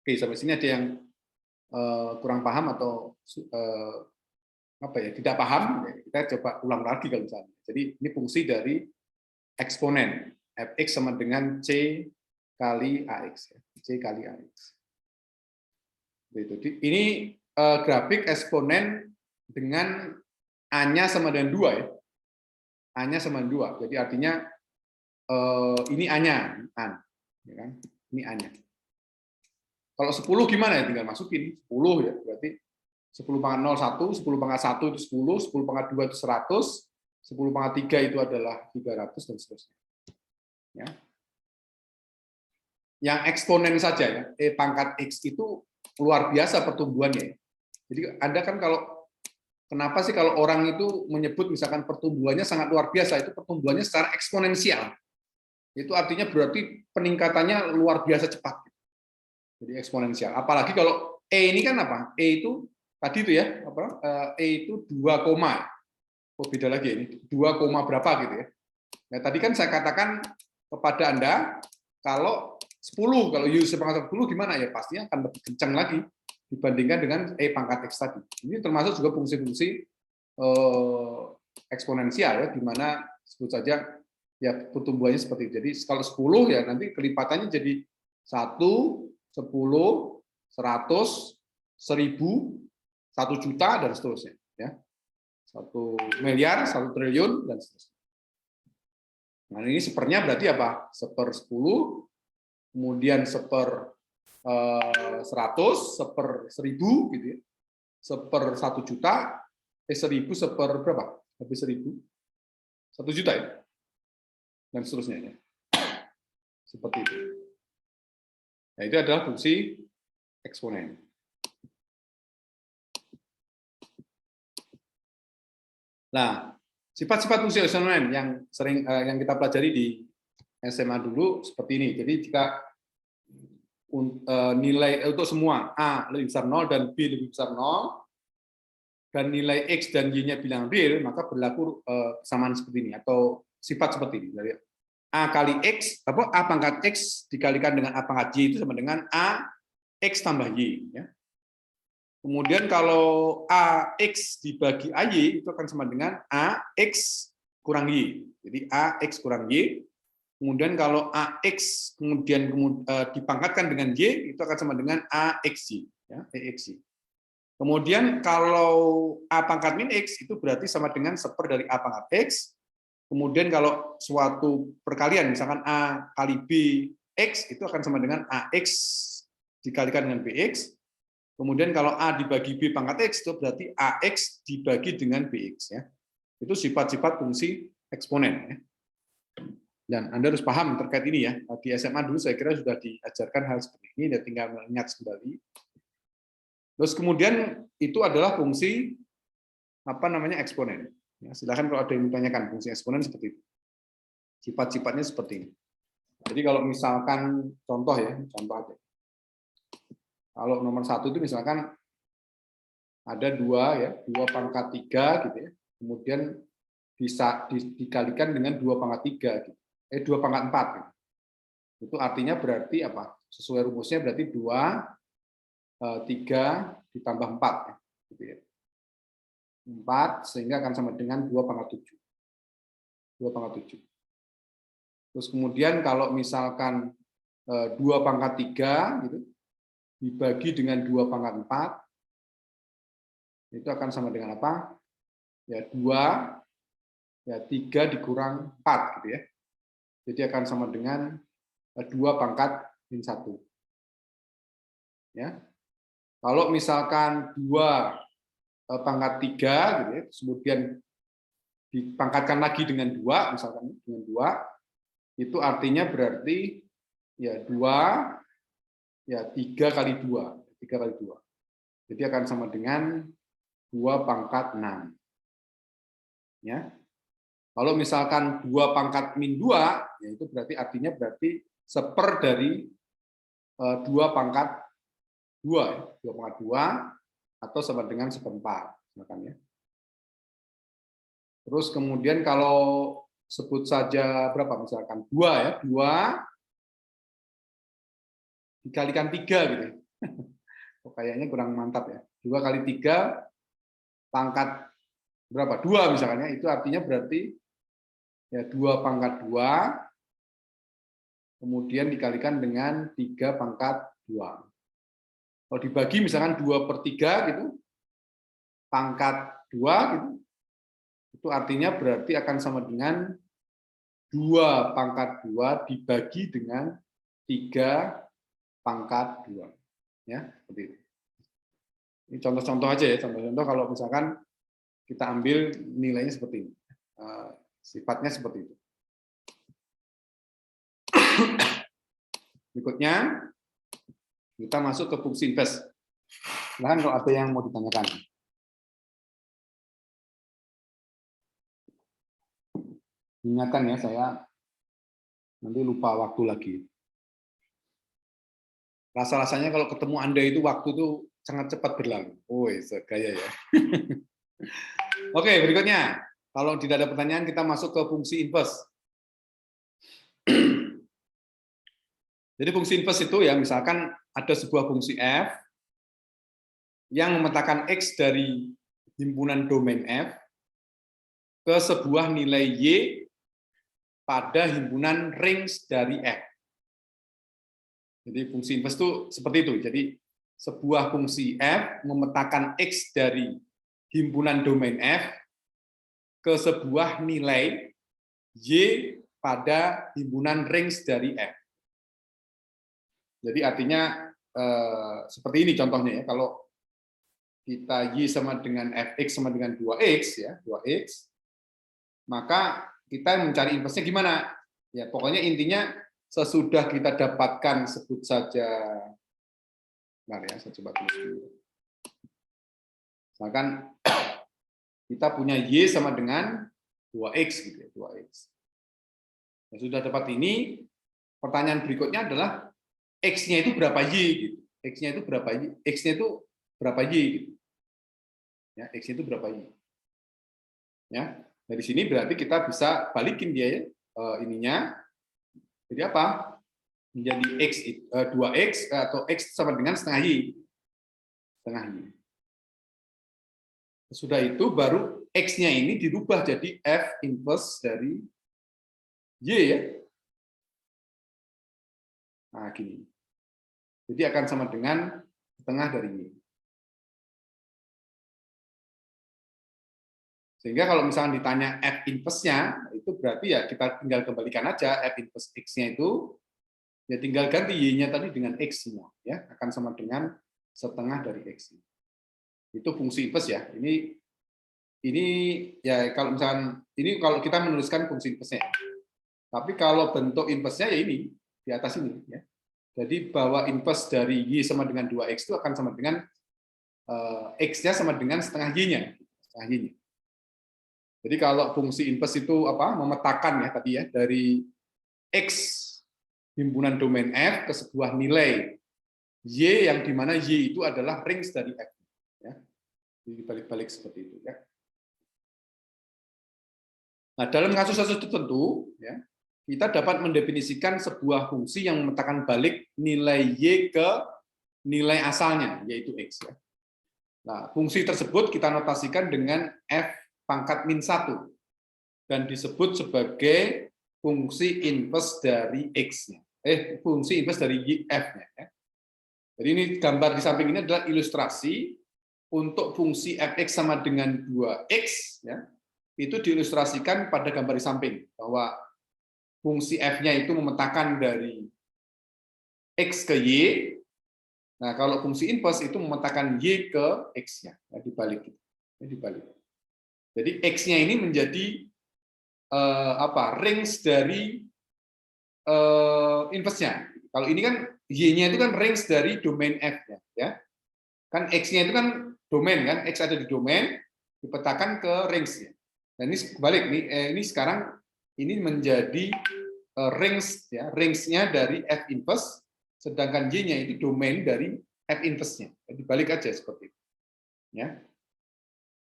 Oke, sampai sini ada yang kurang paham atau apa ya, tidak paham, ya, kita coba ulang lagi kalau misalnya. Jadi ini fungsi dari eksponen fx sama dengan c kali ax, ya. C kali ax. Ini grafik eksponen dengan a-nya sama dengan 2 ya. A-nya sama dengan 2. Jadi artinya ini A-nya, ya kan? Ini A-nya. Kalau 10 gimana ya? Tinggal masukin 10 ya, berarti 10 pangkat 0 1, 10 pangkat 1 itu 10, 10 pangkat 2 itu 100, 10 pangkat 3 itu adalah 300 dan seterusnya. Ya. Yang eksponen saja ya, E pangkat X itu luar biasa pertumbuhannya. Jadi Anda kan kalau kenapa sih kalau orang itu menyebut misalkan pertumbuhannya sangat luar biasa, itu pertumbuhannya secara eksponensial. Itu artinya berarti peningkatannya luar biasa cepat. Jadi eksponensial. Apalagi kalau E ini kan apa? E itu tadi itu ya, apa? E itu 2 koma. Oh, beda lagi ini. 2 koma berapa gitu ya. Nah, tadi kan saya katakan kepada Anda kalau 10, kalau U sepangkat 10 gimana ya? Pastinya akan lebih kencang lagi dibandingkan dengan E pangkat X tadi. Ini termasuk juga fungsi-fungsi eksponensial ya, di mana sebut saja ya pertumbuhannya seperti itu. Jadi kalau 10 ya nanti kelipatannya jadi 1, 10, 100, 1000, 1 juta dan seterusnya ya. 1 miliar, 1 triliun dan seterusnya. Nah, ini sepernya berarti apa? 1/10, kemudian 1/100, 1/1000 gitu ya. 1/1 juta, 1000 1/berapa? Habis 1000. 1 juta ya. Dan seterusnya ya. Seperti itu. Nah, itu adalah fungsi eksponen. Nah, sifat-sifat fungsi eksponen yang sering yang kita pelajari di SMA dulu seperti ini. Jadi jika nilai untuk semua A lebih besar 0 dan B lebih besar 0 dan nilai X dan Y-nya bilang real, maka berlaku kesamaan seperti ini atau sifat seperti ini. Jadi A kali X, A pangkat X dikalikan dengan A pangkat Y itu sama dengan A X tambah Y. Ya. Kemudian kalau AX dibagi AY itu akan sama dengan AX kurang Y. Jadi AX kurang Y. Kemudian kalau AX kemudian dipangkatkan dengan Y itu akan sama dengan AXY. Ya, AXY. Kemudian kalau A pangkat min X itu berarti sama dengan 1/4 dari A pangkat X. Kemudian kalau suatu perkalian, misalkan A kali B X, itu akan sama dengan AX dikalikan dengan BX. Kemudian kalau A dibagi B pangkat X, itu berarti AX dibagi dengan BX. Ya. Itu sifat-sifat fungsi eksponen. Ya. Dan Anda harus paham terkait ini ya. Di SMA dulu saya kira sudah diajarkan hal seperti ini, dan tinggal mengingat kembali. Terus kemudian itu adalah fungsi eksponen. Ya, silakan kalau ada yang ditanyakan fungsi eksponen seperti itu. Sifat-sifatnya seperti ini. Jadi kalau misalkan contoh aja. Kalau nomor 1 itu misalkan ada 2 pangkat 3 gitu ya. Kemudian bisa dikalikan dengan 2 pangkat 3 gitu. 2 pangkat 4 gitu. Itu artinya berarti apa? Sesuai rumusnya berarti 2 3 ditambah 4 ya, gitu ya. 4 sehingga akan sama dengan 2 pangkat 7. 2 pangkat 7. Terus kemudian kalau misalkan 2 pangkat 3 gitu dibagi dengan 2 pangkat 4 itu akan sama dengan apa? Ya 2 ya 3 dikurang 4 gitu ya. Jadi akan sama dengan 2 pangkat min 1. Ya. Kalau misalkan 2 pangkat 3 gitu ya, kemudian dipangkatkan lagi dengan 2, misalkan dengan 2, itu artinya berarti ya 2 ya 3 kali 2, 3 kali 2. Jadi akan sama dengan 2 pangkat 6. Ya. Kalau misalkan 2 pangkat min 2, ya itu berarti artinya berarti 1/4 dari 2 pangkat 2, ya. 2 pangkat 2 atau sama dengan 1/4, misalkan ya. Terus kemudian kalau sebut saja berapa misalkan 2 ya, 2 dikalikan 3 gitu. Oh, kayaknya kurang mantap ya. 2 kali 3 pangkat berapa? 2 misalkan ya. Itu artinya berarti ya 2 pangkat 2 kemudian dikalikan dengan 3 pangkat 2. Kalau dibagi misalkan 2/3 gitu, pangkat 2 gitu, itu artinya berarti akan sama dengan 2 pangkat 2 dibagi dengan 3 pangkat 2. Ya, seperti itu. Ini contoh-contoh aja ya, contoh-contoh kalau misalkan kita ambil nilainya seperti ini. Sifatnya seperti itu. Berikutnya, kita masuk ke fungsi invers. Silahkan kalau ada yang mau ditanyakan. Ingatkan ya, saya nanti lupa waktu lagi. Rasa-rasanya kalau ketemu Anda itu waktu itu sangat cepat berlalu. Oh, gaya ya. Oke, berikutnya. Kalau tidak ada pertanyaan, kita masuk ke fungsi invers. Jadi fungsi invers itu ya, misalkan ada sebuah fungsi f yang memetakan x dari himpunan domain f ke sebuah nilai y pada himpunan range dari F. Jadi fungsi inverse itu seperti itu. Jadi sebuah fungsi F memetakan X dari himpunan domain F ke sebuah nilai Y pada himpunan range dari F. Jadi artinya seperti ini contohnya ya, kalau kita Y sama dengan Fx sama dengan 2x ya, 2x, maka kita mencari inverse-nya gimana? Ya pokoknya intinya sesudah kita dapatkan, sebut saja, bentar ya, saya coba tulis dulu. Misalkan kita punya Y sama dengan 2x gitu ya, 2x. Nah, sudah dapat ini, pertanyaan berikutnya adalah X-nya itu berapa Y gitu. X-nya itu berapa Y? X-nya itu berapa Y gitu. Ya, X-nya itu berapa Y? Ya, dari sini berarti kita bisa balikin dia ya, ininya. Jadi apa? Menjadi X 2X atau X sama dengan setengah Y. Setengah Y. Sudah itu baru X-nya ini dirubah jadi F inverse dari Y ya. Nah, gini. Jadi akan sama dengan setengah dari Y. Sehingga kalau misalnya ditanya F inverse-nya, itu berarti ya kita tinggal kembalikan aja F inverse X-nya itu, ya tinggal ganti Y-nya tadi dengan X semua. Ya, akan sama dengan setengah dari X. Itu fungsi inverse ya. Ini ya kalau misalnya, ini kalau kita menuliskan fungsi inverse-nya. Tapi kalau bentuk inverse-nya ya ini, di atas ini. Ya. Jadi bahwa inverse dari Y sama dengan 2X itu akan sama dengan X-nya sama dengan setengah Y-nya. Setengah Y-nya. Jadi kalau fungsi inverse itu apa? Memetakan ya tadi ya, dari X himpunan domain F ke sebuah nilai Y yang dimana Y itu adalah range dari F. Ya. Jadi balik-balik seperti itu. Ya. Nah, dalam kasus-kasus tertentu, ya, kita dapat mendefinisikan sebuah fungsi yang memetakan balik nilai Y ke nilai asalnya, yaitu X. Ya. Nah, fungsi tersebut kita notasikan dengan F pangkat min 1, dan disebut sebagai fungsi inverse dari X-nya. Fungsi inverse dari F-nya. Ya. Jadi ini gambar di samping ini adalah ilustrasi untuk fungsi Fx sama dengan 2X, ya, itu diilustrasikan pada gambar di samping, bahwa fungsi F-nya itu memetakan dari X ke Y. Nah, kalau fungsi inverse itu memetakan Y ke X-nya, ya, dibalik. Ya, dibalik. Jadi X-nya ini menjadi range dari inverse-nya. Kalau ini kan Y-nya itu kan range dari domain F-nya, ya. Kan X-nya itu kan domain kan, X ada di domain, dipetakan ke range-nya. Dan ini kebalik nih, ini sekarang ini menjadi range ya, range-nya dari F inverse, sedangkan Y-nya itu domain dari F inverse-nya. Dibalik aja seperti itu. Ya.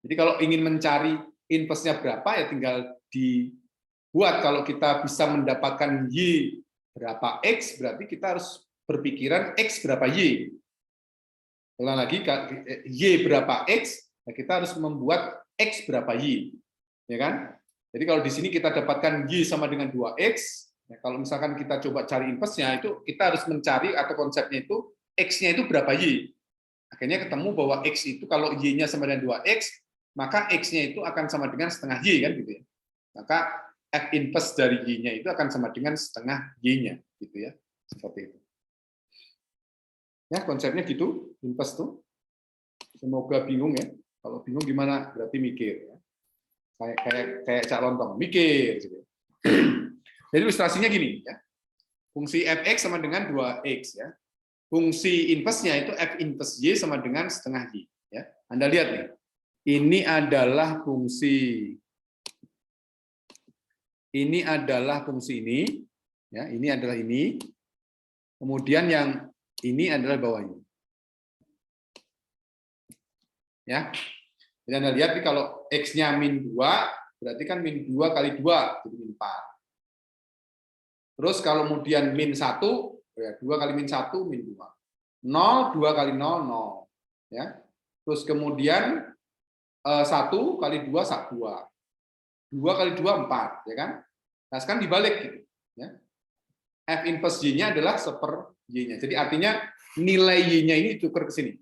Jadi kalau ingin mencari inverse-nya berapa ya tinggal dibuat. Kalau kita bisa mendapatkan Y berapa X, berarti kita harus berpikiran X berapa Y. Ulang lagi, Y berapa X, nah kita harus membuat X berapa Y. Ya kan? Jadi kalau di sini kita dapatkan Y sama dengan 2X, ya kalau misalkan kita coba cari inverse-nya, itu kita harus mencari, atau konsepnya itu, X-nya itu berapa Y. Akhirnya ketemu bahwa X itu kalau Y-nya sama dengan 2X, maka X-nya itu akan sama dengan setengah Y, kan gitu ya. Maka F inverse dari Y-nya itu akan sama dengan setengah Y-nya, gitu ya. Seperti itu. Ya, konsepnya gitu, inverse tuh. Semoga bingung ya. Kalau bingung gimana? Berarti mikir ya. Kayak Cak Lontong, mikir gitu. Jadi ilustrasinya gini ya. Fungsi Fx sama dengan 2x ya. Fungsi inverse-nya itu F inverse Y sama dengan setengah Y ya. Anda lihat nih. Ini adalah fungsi ini, ya, ini adalah ini. Kemudian yang ini adalah bawah ini. Ya. Jadi Anda lihat nih, kalau X-nya min 2, berarti kan min 2 kali 2, jadi min 4. Terus kalau kemudian min 1, ya 2 kali min 1, min 2. 0, 2 kali 0, 0. Ya. Terus kemudian 1 kali 2, 2. 2 kali 2, 4. Ya kan? Nah, sekarang dibalik gitu, ya. F inverse Y-nya adalah 1/. Y-nya. Jadi artinya nilai Y-nya ini tukar ke sini.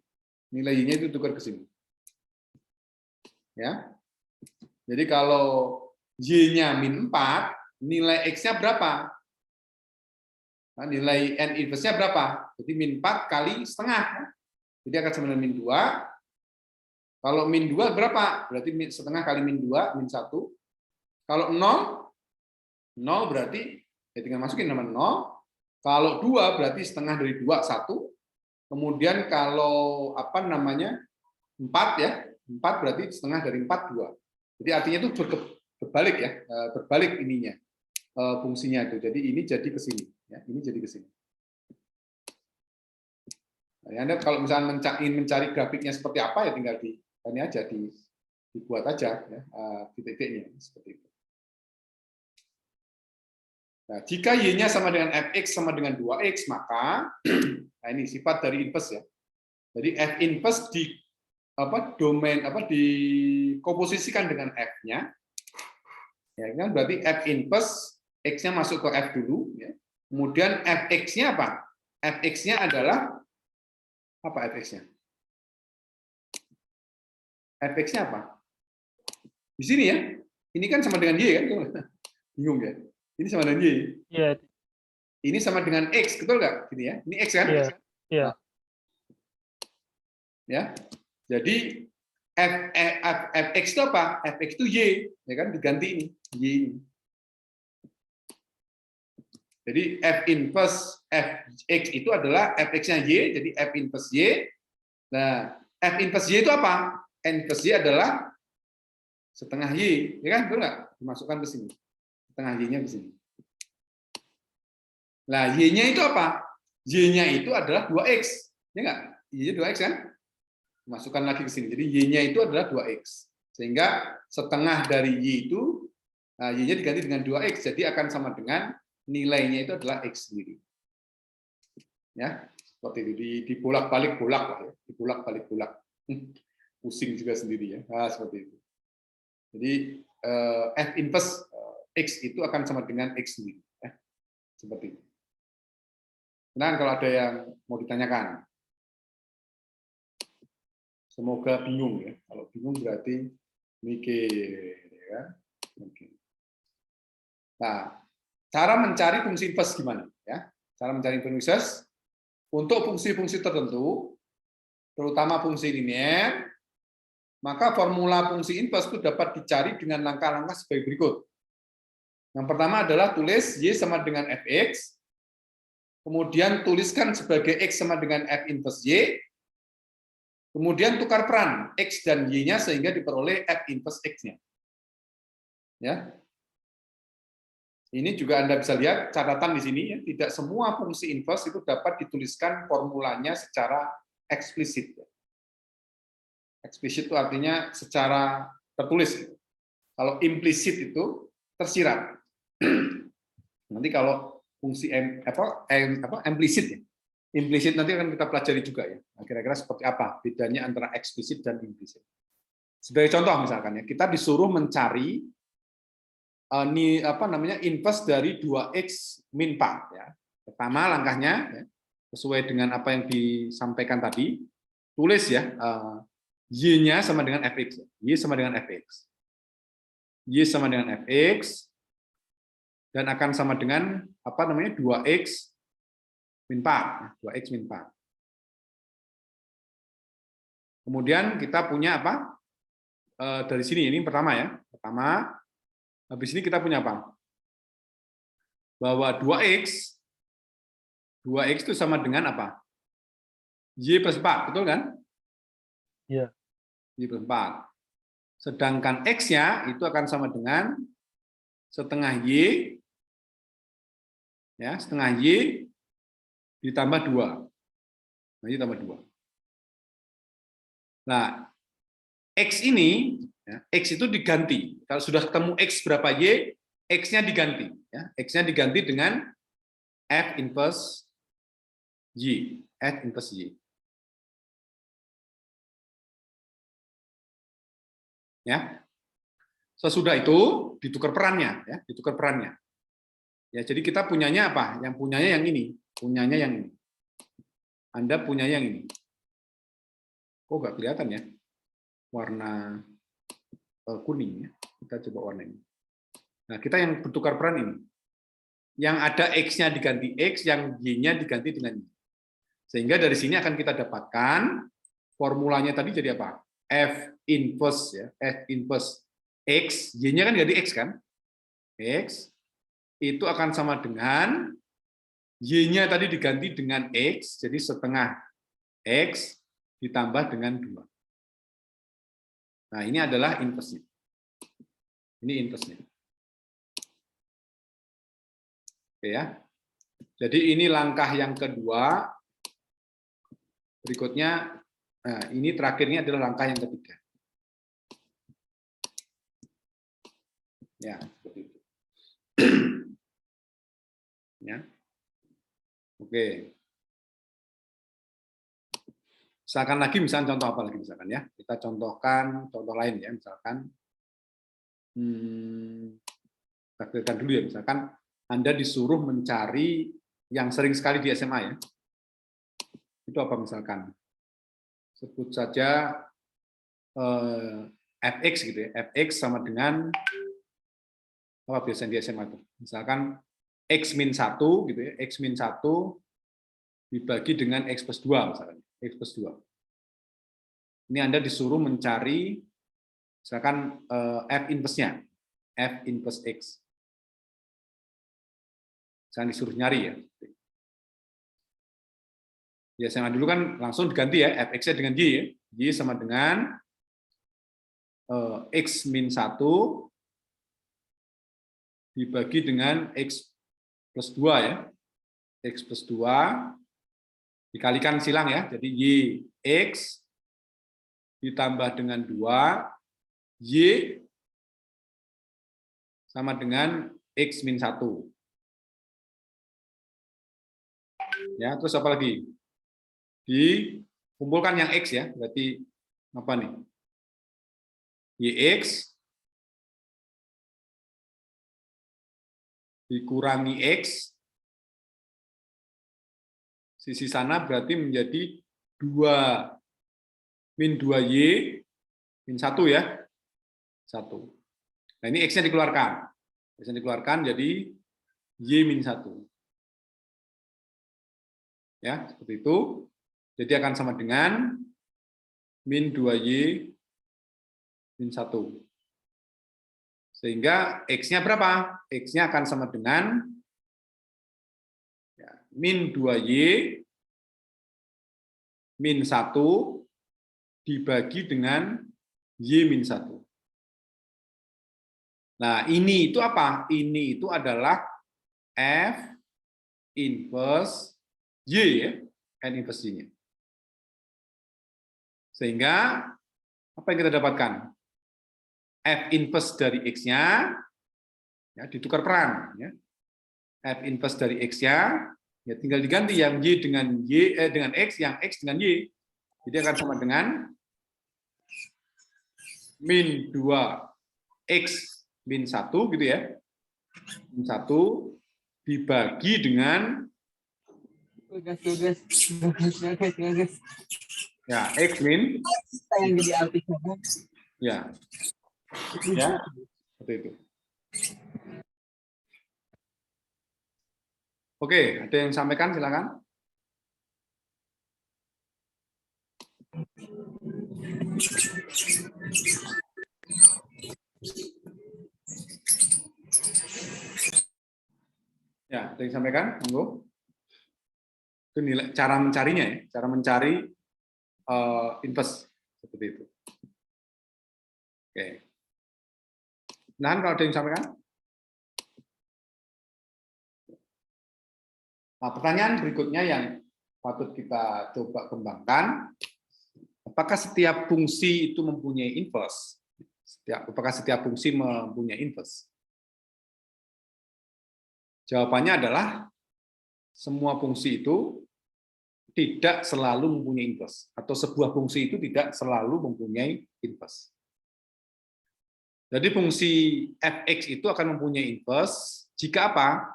Nilai Y-nya itu tukar ke sini. Ya. Jadi kalau Y-nya -4, nilai X-nya berapa? Nah, nilai N inverse-nya berapa? Jadi -4 kali setengah. Jadi akan sama dengan -2. Kalau -2 berapa? Berarti setengah kali -2, -1. Kalau 0, 0 berarti ya tinggal masukin nama 0. Kalau 2 berarti setengah dari 2, 1. Kemudian kalau 4 ya, 4 berarti setengah dari 4, 2. Jadi artinya itu berbalik ya, berbalik ininya, fungsinya itu. Jadi ini jadi ke sini, ya, ini jadi ke sini. Nah, Anda kalau misalnya ingin mencari grafiknya seperti apa ya tinggal ini aja dibuat aja ya, titik-titiknya seperti itu. Nah, jika Y-nya sama dengan Fx sama dengan 2x, maka nah ini sifat dari inverse ya. Jadi F inverse dikomposisikan dengan F-nya. Ya kan berarti F inverse X-nya masuk ke F dulu ya. Kemudian Fx-nya apa? Fx-nya adalah apa Fx-nya? Fx-nya apa? Di sini ya. Ini kan sama dengan Y kan? Bingung ya? Ini sama dengan Y. Iya. Ini sama dengan X, betul nggak? Ini ya. Ini X kan? Iya. Iya. Ya. Jadi Fx itu apa? Fx itu Y, ya kan? Diganti ini, Y ini. Jadi F inverse Fx itu adalah Fx-nya Y, jadi F inverse Y. Nah, F inverse Y itu apa? N inverse Y adalah setengah Y, ya kan? Betul nggak? Dimasukkan ke sini. Setengah Y-nya ke sini. Nah, Y-nya itu apa? Y-nya itu adalah 2x. Ya nggak? Y-nya 2x kan? Masukkan lagi ke sini. Jadi Y-nya itu adalah 2x. Sehingga setengah dari Y itu, nah, Y-nya diganti dengan 2x. Jadi akan sama dengan nilainya itu adalah X sendiri. Ya, seperti itu. Dibolak-balik lah ya. Dibolak-balik. Pusing juga sendiri ya. Nah, seperti itu. Jadi F inverse X itu akan sama dengan X sendiri. Ya. Seperti itu. Nah, kalau ada yang mau ditanyakan. Semoga bingung ya. Kalau bingung berarti mikir ya. Nah, cara mencari fungsi inverse gimana ya? Cara mencari fungsi inverse untuk fungsi-fungsi tertentu, terutama fungsi linear, maka formula fungsi inverse itu dapat dicari dengan langkah-langkah sebagai berikut. Yang pertama adalah tulis Y sama dengan Fx, kemudian tuliskan sebagai X sama dengan F inverse Y, kemudian tukar peran X dan Y-nya sehingga diperoleh F inverse X-nya. Ya. Ini juga Anda bisa lihat catatan di sini, ya, tidak semua fungsi inverse itu dapat dituliskan formulanya secara eksplisit. Eksplisit itu artinya secara tertulis. Kalau implisit itu tersirat. Nanti kalau fungsi implisit ya. Implisit nanti akan kita pelajari juga ya. Kira-kira seperti apa bedanya antara eksplisit dan implisit. Sebagai contoh misalkan ya, kita disuruh mencari inverse dari 2x min 4 ya. Pertama langkahnya ya, sesuai dengan apa yang disampaikan tadi, tulis ya Y-nya sama dengan Fx. Y sama dengan Fx. Y sama dengan Fx dan akan sama dengan 2x min 4, 2x min 4. Kemudian kita punya apa? Dari sini ini pertama ya. Pertama, habis ini kita punya apa? Bahwa 2x itu sama dengan apa? Y plus 4, betul kan? Iya. Y plus 4. Sedangkan X-nya itu akan sama dengan setengah Y, ya, setengah Y ditambah 2. Nah, Y tambah 2. Nah, X ini, ya, X itu diganti. Kalau sudah ketemu X berapa Y, X-nya diganti. Ya, X-nya diganti dengan F inverse Y. F inverse Y. Ya. Sesudah itu ditukar perannya, ya, ditukar perannya. Ya, jadi kita punyanya apa? Yang punyanya yang ini, punyanya yang ini. Anda punya yang ini. Kok nggak kelihatan ya? Warna kuning ya. Kita coba warna ini. Nah, kita yang bertukar peran ini. Yang ada X-nya diganti X, yang Y-nya diganti dengan Y. Sehingga dari sini akan kita dapatkan formulanya tadi jadi apa? F inverse ya, F inverse X, Y-nya kan ganti X kan? X itu akan sama dengan Y-nya tadi diganti dengan X, jadi setengah X ditambah dengan 2. Nah, ini adalah inverse-nya. Ini inverse-nya. Oke ya. Jadi ini langkah yang kedua. Berikutnya, nah ini terakhirnya adalah langkah yang ketiga. Ya, seperti itu. Ya. Oke. Misalkan lagi, misalkan contoh apa lagi misalkan ya? Kita contohkan contoh lain ya, misalkan kita klik dulu ya, misalkan Anda disuruh mencari yang sering sekali di SMA ya. Itu apa misalkan? Sebut saja fx gitu ya. Fx sama dengan apa biasanya di SMA itu? Misalkan x min 1 gitu ya. X min 1 dibagi dengan x plus 2 misalkan. X plus 2. Ini Anda disuruh mencari misalkan f inverse-nya. F inverse x. Misalkan disuruh nyari ya. Ya, SMA dulu kan langsung diganti ya, fx-nya dengan y ya. Y sama dengan x min 1 dibagi dengan x plus 2 ya. X plus 2 dikalikan silang ya. Jadi y x ditambah dengan 2 y sama dengan x min 1. Ya, terus apa lagi? Dikumpulkan yang X ya, berarti apa nih? YX dikurangi X, sisi sana berarti menjadi 2 min 2Y min 1 ya, 1. Nah ini X-nya dikeluarkan. X-nya dikeluarkan jadi Y min 1. Ya, seperti itu. Jadi akan sama dengan min 2Y min 1. Sehingga X-nya berapa? X-nya akan sama dengan ya, min 2Y min 1 dibagi dengan Y min 1. Nah, ini itu apa? Ini itu adalah F inverse Y ya, N inverse Y-nya. Sehingga apa yang kita dapatkan? F inverse dari X-nya ya, ditukar peran ya. F inverse dari X-nya ya tinggal diganti yang Y dengan dengan X, yang X dengan Y. Jadi akan sama dengan min 2X min 1 gitu ya. Min 1 dibagi dengan ya X min ya. Ya, seperti itu. Oke, ada yang sampaikan silakan. Ya, ada yang sampaikan, monggo. Itu nilai cara mencarinya ya, cara mencari inverse seperti itu. Oke. Nah, kalau ada yang sampaikan. Nah, pertanyaan berikutnya yang patut kita coba kembangkan, apakah setiap fungsi itu mempunyai inverse? Apakah setiap fungsi mempunyai inverse? Jawabannya adalah semua fungsi itu tidak selalu mempunyai inverse, atau sebuah fungsi itu tidak selalu mempunyai inverse. Jadi fungsi fx itu akan mempunyai inverse jika apa?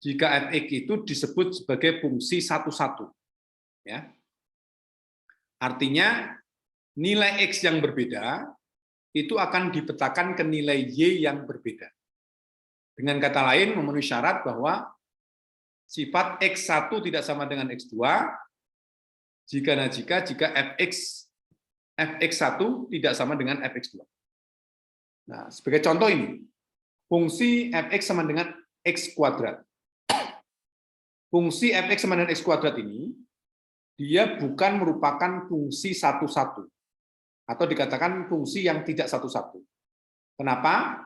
jika fx itu disebut sebagai fungsi satu-satu. Ya. Artinya nilai x yang berbeda itu akan dipetakan ke nilai y yang berbeda. Dengan kata lain, memenuhi syarat bahwa sifat x1 tidak sama dengan x2 jika fx1 tidak sama dengan fx2. Nah, sebagai contoh ini, fungsi fx sama dengan x kuadrat. Fungsi fx sama dengan x kuadrat ini, dia bukan merupakan fungsi satu-satu, atau dikatakan fungsi yang tidak satu-satu. Kenapa?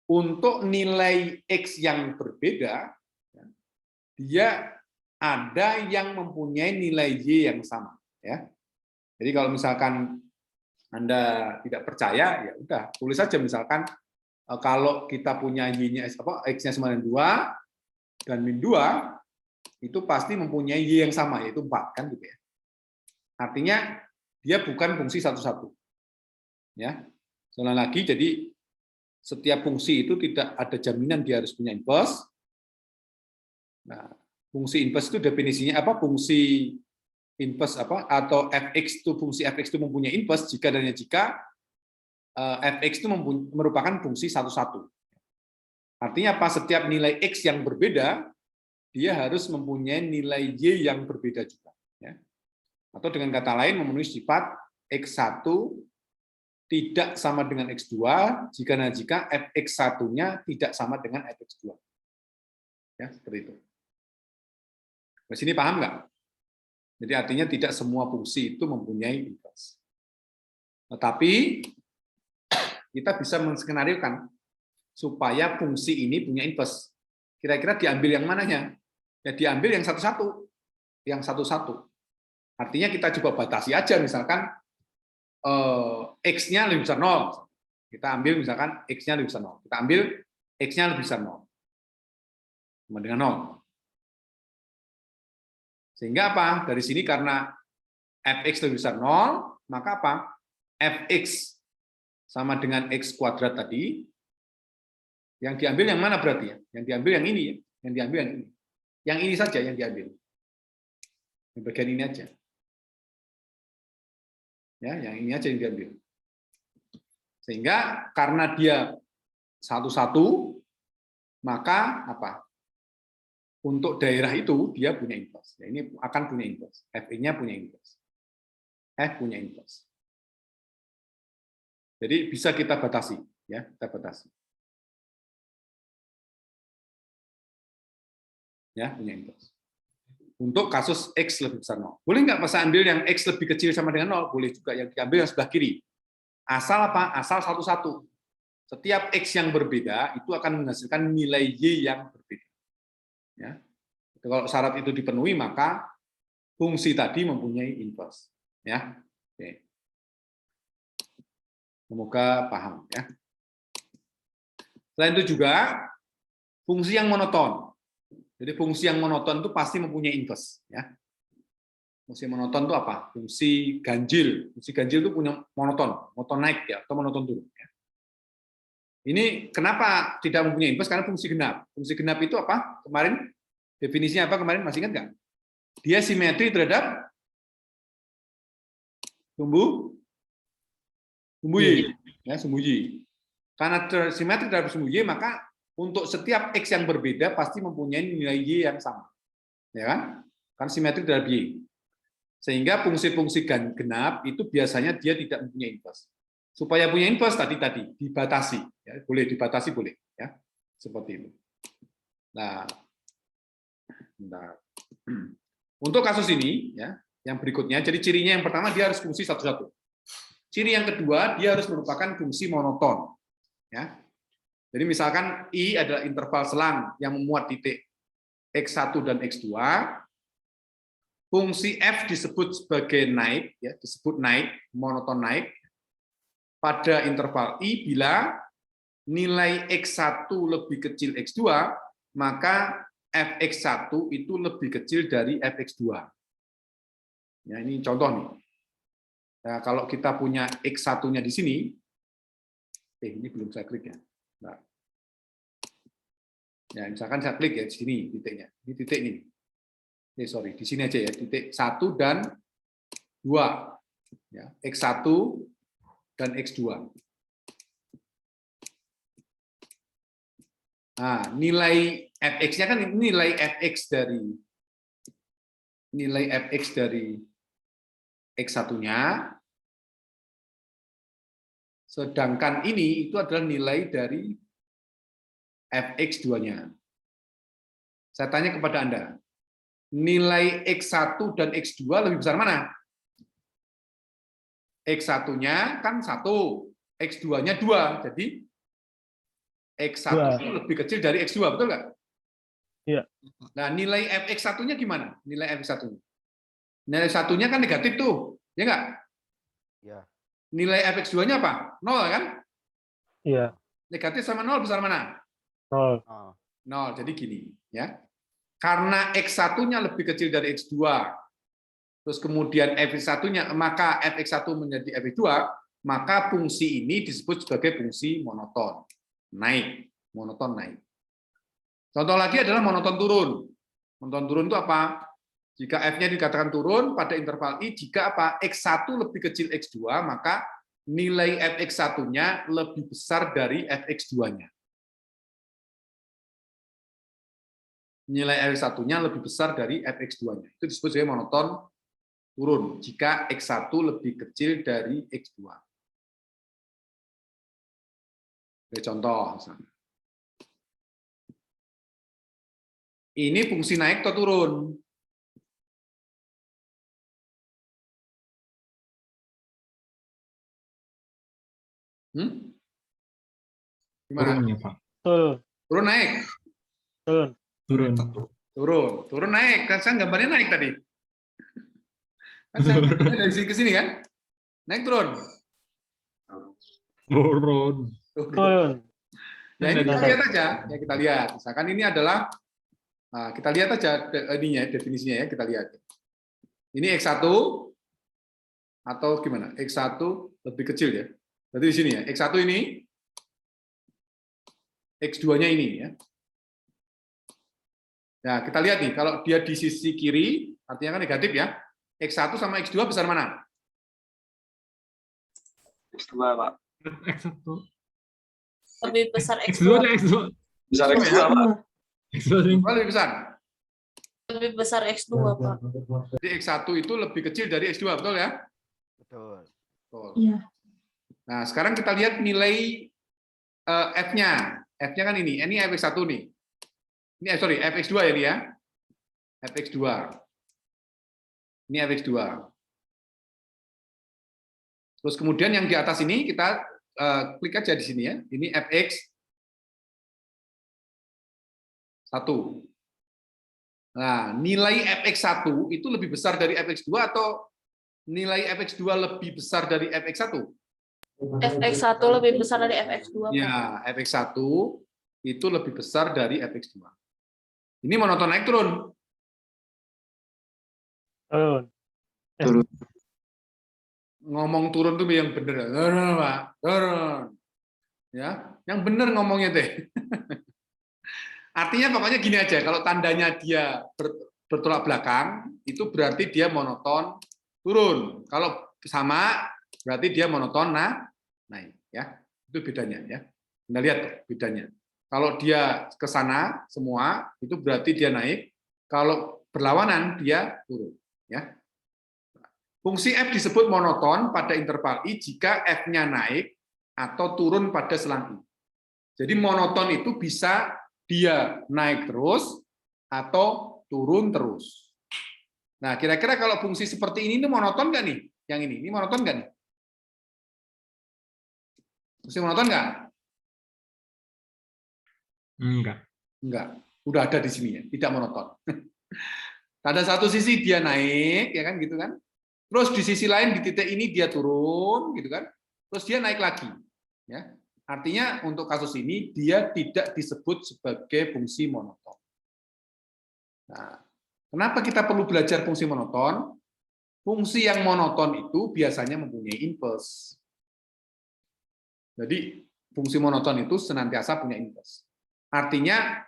Untuk nilai x yang berbeda, dia ada yang mempunyai nilai y yang sama. Ya. Jadi kalau misalkan Anda tidak percaya, ya udah tulis saja misalkan kalau kita punya y-nya x-nya sama dengan 2 dan min 2 itu pasti mempunyai y yang sama yaitu 4 kan gitu ya. Artinya dia bukan fungsi satu-satu. Ya. Sekali lagi jadi setiap fungsi itu tidak ada jaminan dia harus punya inverse. Nah, fungsi inverse itu definisinya apa? Fungsi inverse apa? Atau fx itu fungsi fx itu mempunyai inverse jika dan jika fx itu merupakan fungsi satu-satu. Artinya apa? Setiap nilai x yang berbeda dia harus mempunyai nilai y yang berbeda juga. Ya. Atau dengan kata lain memenuhi sifat x1 tidak sama dengan x2 jika fx1-nya tidak sama dengan fx2. Ya, seperti itu. Di sini paham nggak? Jadi artinya tidak semua fungsi itu mempunyai inverse. Tetapi kita bisa menskenariokan supaya fungsi ini punya inverse. Kira-kira diambil yang mananya? Ya diambil yang satu-satu. Yang satu-satu. Artinya kita coba batasi aja misalkan x-nya lebih besar 0. Kita ambil misalkan x-nya lebih besar 0. Kita ambil x-nya lebih besar 0. Sama dengan 0. Sehingga apa? Dari sini karena fx lebih besar 0, maka apa? Fx sama dengan x kuadrat tadi. Yang diambil yang mana berarti ya? Yang diambil yang ini ya. Yang diambil yang ini. Yang ini saja yang diambil. Yang bagian ini aja. Ya, yang ini aja yang diambil. Sehingga karena dia satu-satu, maka apa? Untuk daerah itu dia punya inverse. Ya, ini akan punya inverse. F-nya punya inverse. F punya inverse. Jadi bisa kita batasi, ya, kita batasi. Ya, punya inverse. Untuk kasus X lebih besar 0. Boleh nggak masa ambil yang X lebih kecil sama dengan 0? Boleh juga yang diambil yang sebelah kiri. Asal apa? Asal satu-satu. Setiap X yang berbeda itu akan menghasilkan nilai Y yang berbeda. Ya. Kalau syarat itu dipenuhi, maka fungsi tadi mempunyai inverse. Ya. Oke. Semoga paham. Ya. Selain itu juga, fungsi yang monoton. Jadi fungsi yang monoton itu pasti mempunyai inverse. Ya. Fungsi monoton itu apa? Fungsi ganjil. Fungsi ganjil itu punya monoton naik ya, atau monoton turun. Ya. Ini kenapa tidak mempunyai inverse? Karena fungsi genap. Fungsi genap itu apa? Kemarin definisinya apa kemarin? Masih ingat nggak? Dia simetri terhadap sumbu Y. Ya, sumbu Y. Karena simetri terhadap sumbu Y, maka untuk setiap X yang berbeda pasti mempunyai nilai Y yang sama. Ya kan? Kan simetri terhadap Y. Sehingga fungsi-fungsi genap itu biasanya dia tidak mempunyai inverse. Supaya punya inverse tadi dibatasi, ya, boleh dibatasi boleh, ya, seperti itu. Nah, untuk kasus ini, ya, yang berikutnya, jadi cirinya yang pertama dia harus fungsi satu-satu. Ciri yang kedua dia harus merupakan fungsi monoton, ya. Jadi misalkan I adalah interval selang yang memuat titik X1 dan X2, fungsi F disebut sebagai naik, ya, disebut naik, monoton naik, pada interval I bila nilai X1 lebih kecil X2, maka Fx1 itu lebih kecil dari Fx2. Ya, ini contoh nih. Nah, kalau kita punya X1-nya di sini, ini belum saya klik ya. Nah. Ya, misalkan saya klik ya di sini titiknya. Ini titik ini. Sorry, di sini aja ya, titik 1 dan 2. Ya, X1 dan X2. Nah, nilai fx-nya kan nilai fx dari X1-nya, sedangkan ini itu adalah nilai dari fx2-nya. Saya tanya kepada Anda, nilai X1 dan X2 lebih besar mana? X1-nya kan 1, X2-nya 2, jadi X1 itu lebih kecil dari X2, betul nggak? Iya. Nah, nilai fx1-nya gimana? Nilai fx1-nya. Nilai satunya kan negatif tuh, ya nggak? Iya. Nilai fx2-nya apa? 0 kan? Iya. Negatif sama 0 besar mana? 0. 0. Jadi gini, ya. Karena X1-nya lebih kecil dari X2, terus kemudian fx1-nya, maka fx1 menjadi fx2, maka fungsi ini disebut sebagai fungsi monoton. Naik, monoton naik. Contoh lagi adalah monoton turun. Monoton turun itu apa? Jika f-nya dikatakan turun pada interval i, jika apa? X1 lebih kecil X2, maka nilai fx1-nya lebih besar dari fx2-nya. Nilai fx1-nya lebih besar dari fx2-nya. Itu disebut sebagai monoton turun jika X1 lebih kecil dari X2. Contoh misalnya. Ini fungsi naik atau turun? Gimana? Turun ya, Pak. Turun. Turun naik? Turun. Turun. Turun naik. Kan saya gambarnya naik tadi. Kan saya dari sini ke sini kan? Naik turun. Turun. Turun. Nah, ini kita lihat aja. Ya, kita lihat. Misalkan ini adalah, nah, kita lihat aja ininya, definisinya ya, kita lihat. Ini X1 atau gimana? X1 lebih kecil ya. Berarti di sini ya. X1 ini, X2-nya ini ya. Nah, kita lihat nih, kalau dia di sisi kiri, artinya kan negatif ya. X1 sama X2 besar mana? X2, Pak. X1. Lebih besar X2 X2. ada X2. Besar X2, Pak. X2 nih. Lebih besar. Lebih besar X2, Pak. Jadi X1 itu lebih kecil dari X2, betul ya? Betul. Betul. Iya. Nah, sekarang kita lihat nilai F-nya. F-nya kan ini fx1 nih. Ini sorry, fx2 ya dia. fx2. Ini fx2. Terus kemudian yang di atas ini kita klik aja di sini ya. Ini fx1. Nah, nilai fx1 itu lebih besar dari fx2 atau nilai fx2 lebih besar dari fx1? FX1 lebih besar dari FX2, Pak. Ya, fx1 itu lebih besar dari fx2. Ini monoton naik turun. Turun. Turun. Ngomong turun tuh yang bener. Turun, Pak. Turun. Ya, yang bener ngomongnya deh. Artinya pokoknya gini aja, kalau tandanya dia bertolak belakang, itu berarti dia monoton turun. Kalau sama, berarti dia monoton naik. Ya, itu bedanya. Ya, Anda lihat bedanya. Kalau dia ke sana semua, itu berarti dia naik. Kalau berlawanan, dia turun. Ya. Fungsi F disebut monoton pada interval I jika F-nya naik atau turun pada selang I. Jadi monoton itu bisa dia naik terus atau turun terus. Nah, kira-kira kalau fungsi seperti ini monoton nggak nih? Yang ini monoton nggak nih? Fungsi monoton nggak? Enggak. Udah ada di sini ya, tidak monoton. Pada satu sisi dia naik, ya kan gitu kan? Terus di sisi lain di titik ini dia turun, gitu kan? Terus dia naik lagi, ya. Artinya untuk kasus ini dia tidak disebut sebagai fungsi monoton. Nah, kenapa kita perlu belajar fungsi monoton? Fungsi yang monoton itu biasanya mempunyai inverse. Jadi fungsi monoton itu senantiasa punya inverse. Artinya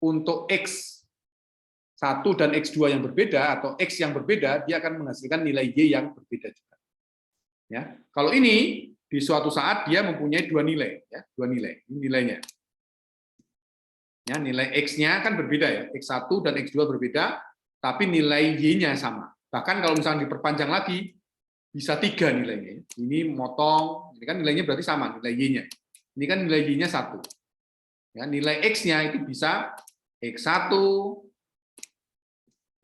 untuk X1 dan X2 yang berbeda atau X yang berbeda, dia akan menghasilkan nilai Y yang berbeda juga. Ya, kalau ini di suatu saat dia mempunyai dua nilai, ya, dua nilai, ini nilainya. Ya, nilai X-nya kan berbeda ya, X1 dan X2 berbeda, tapi nilai Y-nya sama. Bahkan kalau misalnya diperpanjang lagi, bisa 3 nilainya. Ini motong, ini kan nilainya berarti sama, nilai Y-nya. Ini kan nilai Y-nya 1. Ya, nilai X-nya itu bisa X1,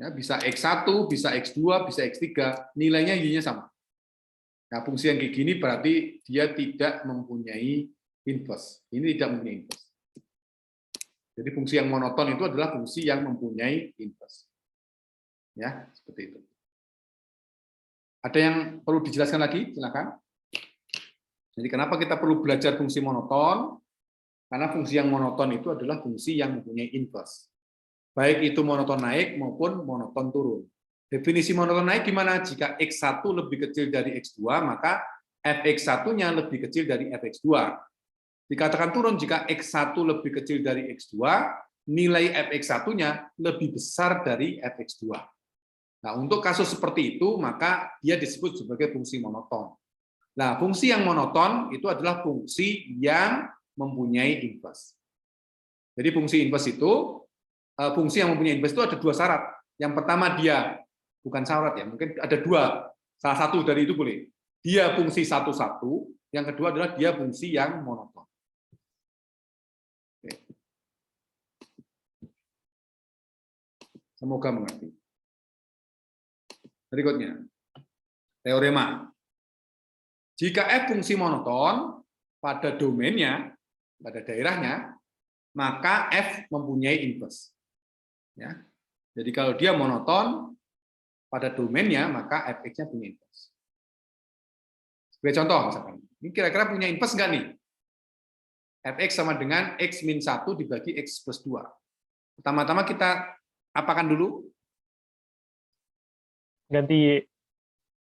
ya, bisa X1, bisa X2, bisa X3, nilainya Y-nya sama. Nah, fungsi yang kayak gini berarti dia tidak mempunyai inverse. Ini tidak mempunyai inverse. Jadi fungsi yang monoton itu adalah fungsi yang mempunyai inverse. Ya, seperti itu. Ada yang perlu dijelaskan lagi? Silakan. Jadi kenapa kita perlu belajar fungsi monoton? Karena fungsi yang monoton itu adalah fungsi yang mempunyai inverse. Baik itu monoton naik maupun monoton turun. Definisi monoton naik gimana? Jika X1 lebih kecil dari X2, maka Fx1-nya lebih kecil dari Fx2. Dikatakan turun jika X1 lebih kecil dari X2, nilai Fx1-nya lebih besar dari Fx2. Nah, untuk kasus seperti itu, maka dia disebut sebagai fungsi monoton. Nah, fungsi yang monoton itu adalah fungsi yang mempunyai inverse. Jadi fungsi inverse itu, fungsi yang mempunyai inverse itu ada dua syarat. Yang pertama dia, bukan syarat ya, mungkin ada dua, salah satu dari itu boleh. Dia fungsi satu-satu, yang kedua adalah dia fungsi yang monoton. Oke. Semoga mengerti. Berikutnya, teorema. Jika F fungsi monoton pada domainnya, pada daerahnya, maka F mempunyai inverse. Ya. Jadi kalau dia monoton pada domainnya, maka Fx-nya punya inverse. Sebagai contoh, misalkan, ini kira-kira punya inverse nggak nih? Fx sama dengan X min 1 dibagi X plus 2. Pertama-tama kita apakan dulu? Ganti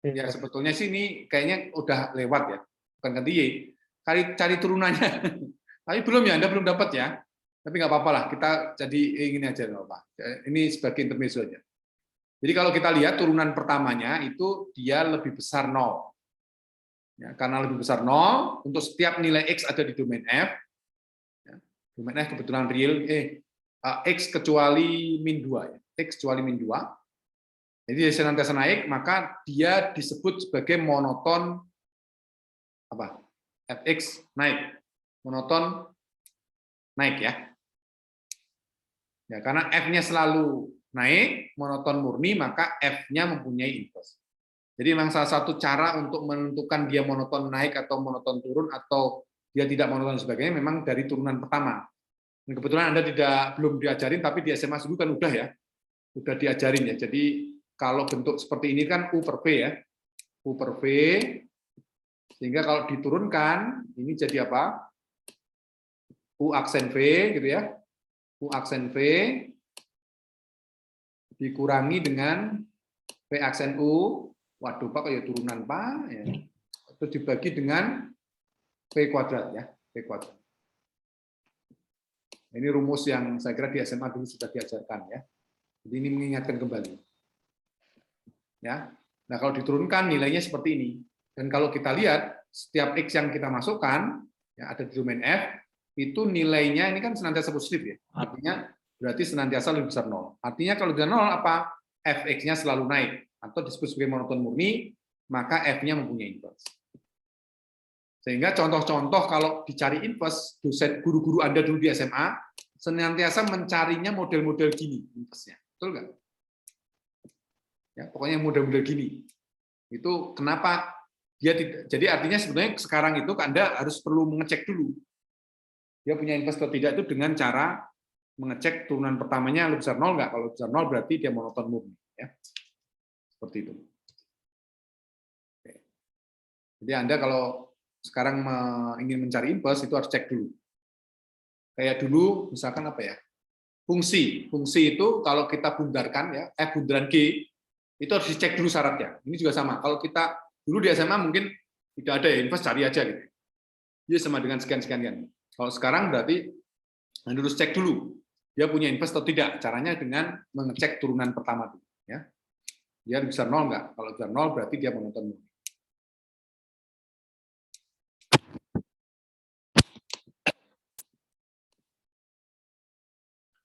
Ya sebetulnya sih ini kayaknya udah lewat ya, bukan ganti Y. Cari turunannya. Tapi belum ya, Anda belum dapat ya. Tapi nggak apa-apa lah, kita jadi ini aja nggak apa. Ini sebagai intermezzo aja. Jadi kalau kita lihat turunan pertamanya itu dia lebih besar 0. Ya, karena lebih besar 0, untuk setiap nilai X ada di domain F, ya, domain F kebetulan real, X kecuali min 2, ya, X kecuali min 2, jadi dia senantiasa naik, maka dia disebut sebagai monoton apa? Fx naik, monoton naik ya. Ya, karena F-nya selalu naik, monoton murni, maka F-nya mempunyai inverse. Jadi memang salah satu cara untuk menentukan dia monoton naik atau monoton turun atau dia tidak monoton dan sebagainya memang dari turunan pertama. Dan kebetulan Anda belum diajarin, tapi di SMA dulu kan udah ya, udah diajarin ya. Jadi kalau bentuk seperti ini kan U per V ya, U per V, sehingga kalau diturunkan ini jadi apa? U aksen V gitu ya, U aksen V dikurangi dengan V aksen U, waduh Pak kayak turunan Pak, ya. Terus dibagi dengan V kuadrat ya, V kuadrat. Ini rumus yang saya kira di SMA dulu sudah diajarkan ya. Jadi ini mengingatkan kembali. Ya. Nah, kalau diturunkan nilainya seperti ini. Dan kalau kita lihat setiap X yang kita masukkan ya ada di domain F itu nilainya ini kan senantiasa positif ya. Artinya berarti senantiasa lebih besar 0. Artinya kalau dia 0 apa? Fx-nya selalu naik atau disebut sebagai monoton murni, maka F-nya mempunyai inverse. Sehingga contoh-contoh kalau dicari inverse, dosen guru-guru Anda dulu di SMA senantiasa mencarinya model-model gini inverse-nya. Betul nggak? Ya, pokoknya model-model gini. Itu kenapa dia tidak, jadi artinya sebenarnya sekarang itu Anda harus perlu mengecek dulu. Dia punya inverse atau tidak itu dengan cara mengecek turunan pertamanya lebih besar 0 nggak? Kalau besar 0 berarti dia monoton murni. Ya. Seperti itu. Oke. Jadi Anda kalau sekarang ingin mencari inverse itu harus cek dulu. Kayak dulu misalkan apa ya? Fungsi itu kalau kita bundarkan ya, bundaran G itu harus dicek dulu syaratnya. Ini juga sama. Kalau kita dulu di SMA mungkin tidak ada ya, inverse cari aja gitu. Dia sama dengan sekian-sekian. Kalau sekarang berarti Anda harus cek dulu. dia punya inverse atau tidak. Caranya dengan mengecek turunan pertama dulu. Ya. Dia bisa 0 nggak? Kalau bisa 0 berarti dia monoton murni.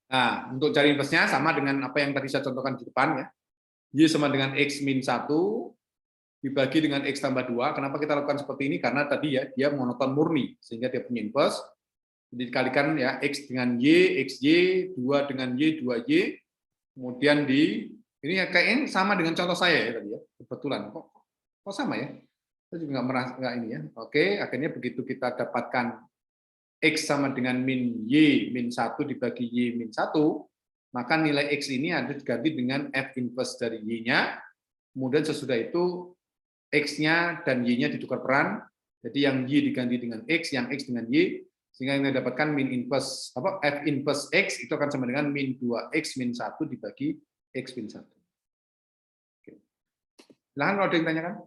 Nah, untuk cari inverse-nya sama dengan apa yang tadi saya contohkan di depan ya. Y sama dengan X min 1 dibagi dengan X tambah 2. Kenapa kita lakukan seperti ini? Karena tadi ya, dia monoton murni, sehingga dia punya inverse. Jadi dikalikan ya, X dengan Y, XY, 2 dengan Y, 2Y. Kemudian ini ya, kayaknya sama dengan contoh saya ya tadi ya. Kebetulan. Kok sama ya? Saya juga nggak ini ya. Oke, akhirnya begitu kita dapatkan X sama dengan min Y min 1 dibagi Y min 1, maka nilai X ini ada diganti dengan F inverse dari Y-nya, kemudian sesudah itu X-nya dan Y-nya ditukar peran, jadi yang Y diganti dengan X, yang X dengan Y, sehingga kita dapatkan min inverse, F inverse X itu akan sama dengan min 2X min 1 dibagi X min 1. Oke. Silahkan kalau ada yang tanyakan.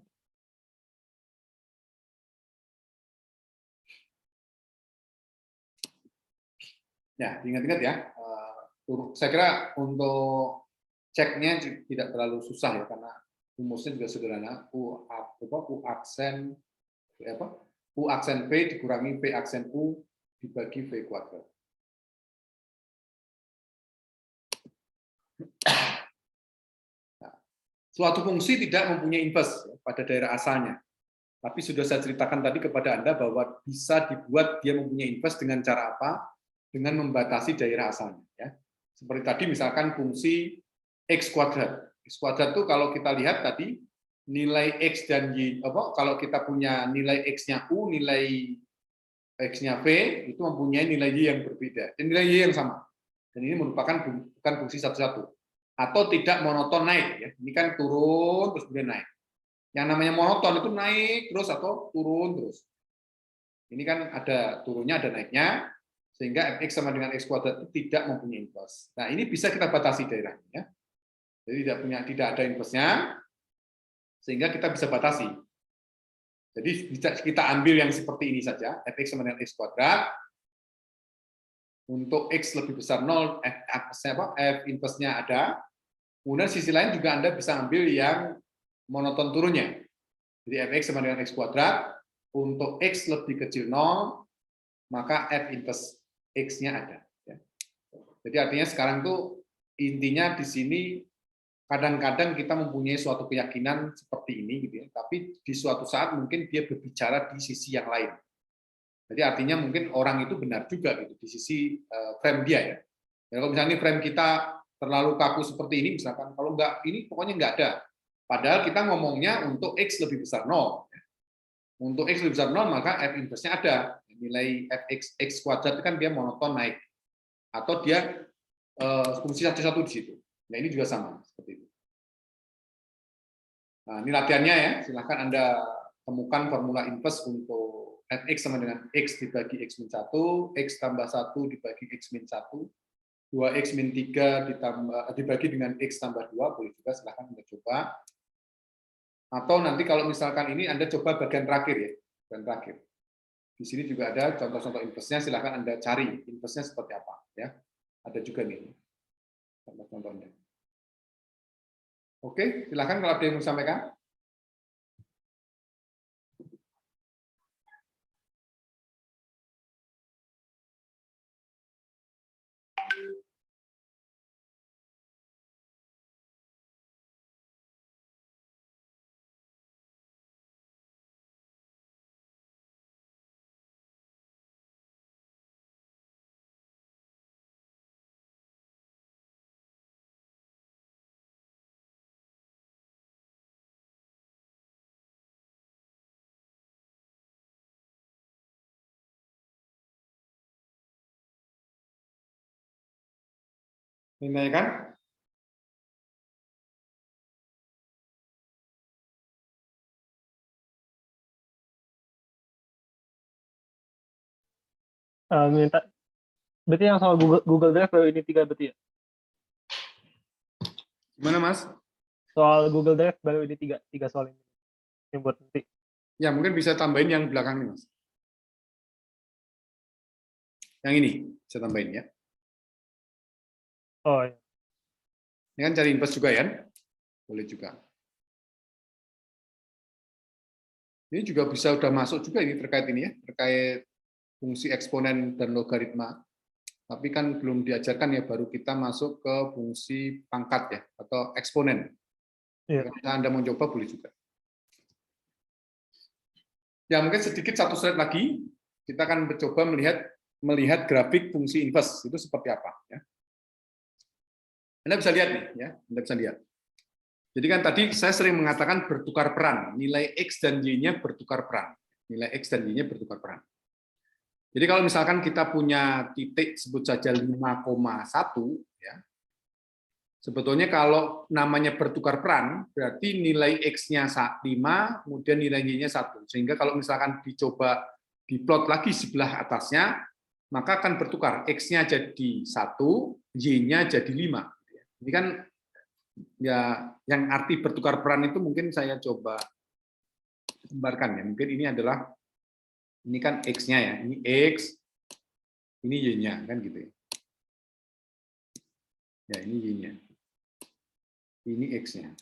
Ya, ingat-ingat ya. Saya kira untuk ceknya tidak terlalu susah ya, karena rumusnya juga sederhana. U aksen V dikurangi V aksen U dibagi V kuadrat. Nah, suatu fungsi tidak mempunyai inverse pada daerah asalnya. Tapi sudah saya ceritakan tadi kepada Anda bahwa bisa dibuat dia mempunyai inverse dengan cara apa? Dengan membatasi daerah asalnya. Ya. Seperti tadi misalkan fungsi X kuadrat. X kuadrat itu kalau kita lihat tadi, nilai X dan Y, kalau kita punya nilai X-nya U, nilai X-nya V, itu mempunyai nilai Y yang berbeda. Dan nilai Y yang sama. Dan ini merupakan bukan fungsi satu-satu. Atau tidak monoton naik. Ya. Ini kan turun, terus kemudian naik. Yang namanya monoton itu naik terus atau turun terus. Ini kan ada turunnya, ada naiknya, sehingga Fx sama dengan X kuadrat itu tidak mempunyai inverse. Nah, ini bisa kita batasi daerahnya. Ya. Jadi tidak ada inverse-nya, sehingga kita bisa batasi. Jadi kita ambil yang seperti ini saja, Fx sama dengan X kuadrat, untuk X lebih besar 0, F inverse-nya ada, kemudian sisi lain juga Anda bisa ambil yang monoton turunnya. Jadi Fx sama dengan X kuadrat, untuk X lebih kecil 0, maka F inverse X-nya ada. Jadi artinya sekarang tuh intinya di sini kadang-kadang kita mempunyai suatu keyakinan seperti ini, gitu ya. Tapi di suatu saat mungkin dia berbicara di sisi yang lain. Jadi artinya mungkin orang itu benar juga gitu di sisi frame dia ya. Dan kalau misalnya frame kita terlalu kaku seperti ini, misalkan kalau enggak ini pokoknya enggak ada. Padahal kita ngomongnya untuk X lebih besar 0. Untuk X lebih besar 0 maka F inverse-nya ada. Nilai Fx X kuadrat itu kan dia monoton naik. Atau dia fungsi satu-satu di situ. Nah ini juga sama seperti itu. Nah ini latihannya ya. Silahkan Anda temukan formula inverse untuk Fx sama dengan X dibagi X min 1, X tambah 1 dibagi X min 1, 2X min 3 dibagi dengan X tambah 2, boleh juga silahkan Anda coba. Atau nanti kalau misalkan ini Anda coba bagian terakhir ya, bagian terakhir. Di sini juga ada contoh-contoh inverse-nya, silahkan Anda cari inverse-nya seperti apa ya. Ada juga nih contoh-contohnya. Oke, silahkan kalau ada yang mau sampaikan. Ini kan? Minta berarti yang soal Google Drive baru ini 3 berarti ya? Gimana Mas? Soal Google Drive baru ini 3 soal ini. Yang buat nanti. Ya mungkin bisa tambahin yang belakang ini Mas. Yang ini bisa tambahin ya. Oh, iya. Ini kan cari inverse juga ya, boleh juga. Ini juga bisa udah masuk juga ini terkait ini ya, terkait fungsi eksponen dan logaritma. Tapi kan belum diajarkan ya, baru kita masuk ke fungsi pangkat ya, atau eksponen. Iya. Jika Anda mau coba boleh juga. Ya mungkin sedikit satu slide lagi, kita akan mencoba melihat grafik fungsi inverse itu seperti apa. Ya. Anda bisa lihat nih, ya, Anda bisa lihat. Jadi kan tadi saya sering mengatakan bertukar peran, nilai X dan Y-nya bertukar peran. Nilai X dan Y-nya bertukar peran. Jadi kalau misalkan kita punya titik sebut saja 5,1 ya. Sebetulnya kalau namanya bertukar peran berarti nilai X-nya 5, kemudian nilai Y-nya 1. Sehingga kalau misalkan dicoba diplot lagi sebelah atasnya, maka akan bertukar. X-nya jadi 1, Y-nya jadi 5. Ini kan ya yang arti bertukar peran itu mungkin saya coba gambarkan ya. Mungkin ini kan X-nya ya, ini X, ini Y-nya kan gitu ya. Ya ini Y-nya, ini X-nya,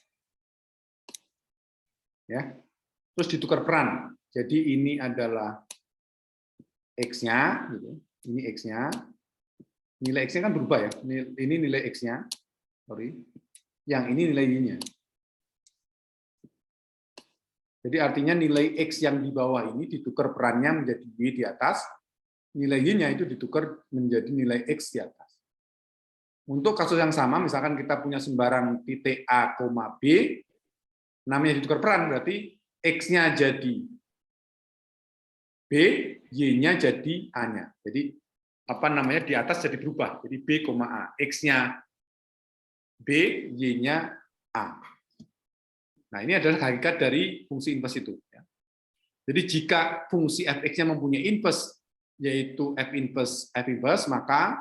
ya. Terus ditukar peran. Jadi ini adalah X-nya, gitu. Ini X-nya, nilai X-nya kan berubah ya. Ini nilai X-nya, sorry. Yang ini nilai Y-nya. Jadi artinya nilai X yang di bawah ini ditukar perannya menjadi Y di atas, nilai Y-nya itu ditukar menjadi nilai X di atas. Untuk kasus yang sama, misalkan kita punya sembarang titik A, B, namanya ditukar peran, berarti X-nya jadi B, Y-nya jadi A-nya. Jadi apa namanya di atas jadi berubah, jadi B, A. X-nya B, Y-nya A. Nah, ini adalah hakikat dari fungsi inverse itu. Jadi jika fungsi fx-nya mempunyai inverse, yaitu f inverse, maka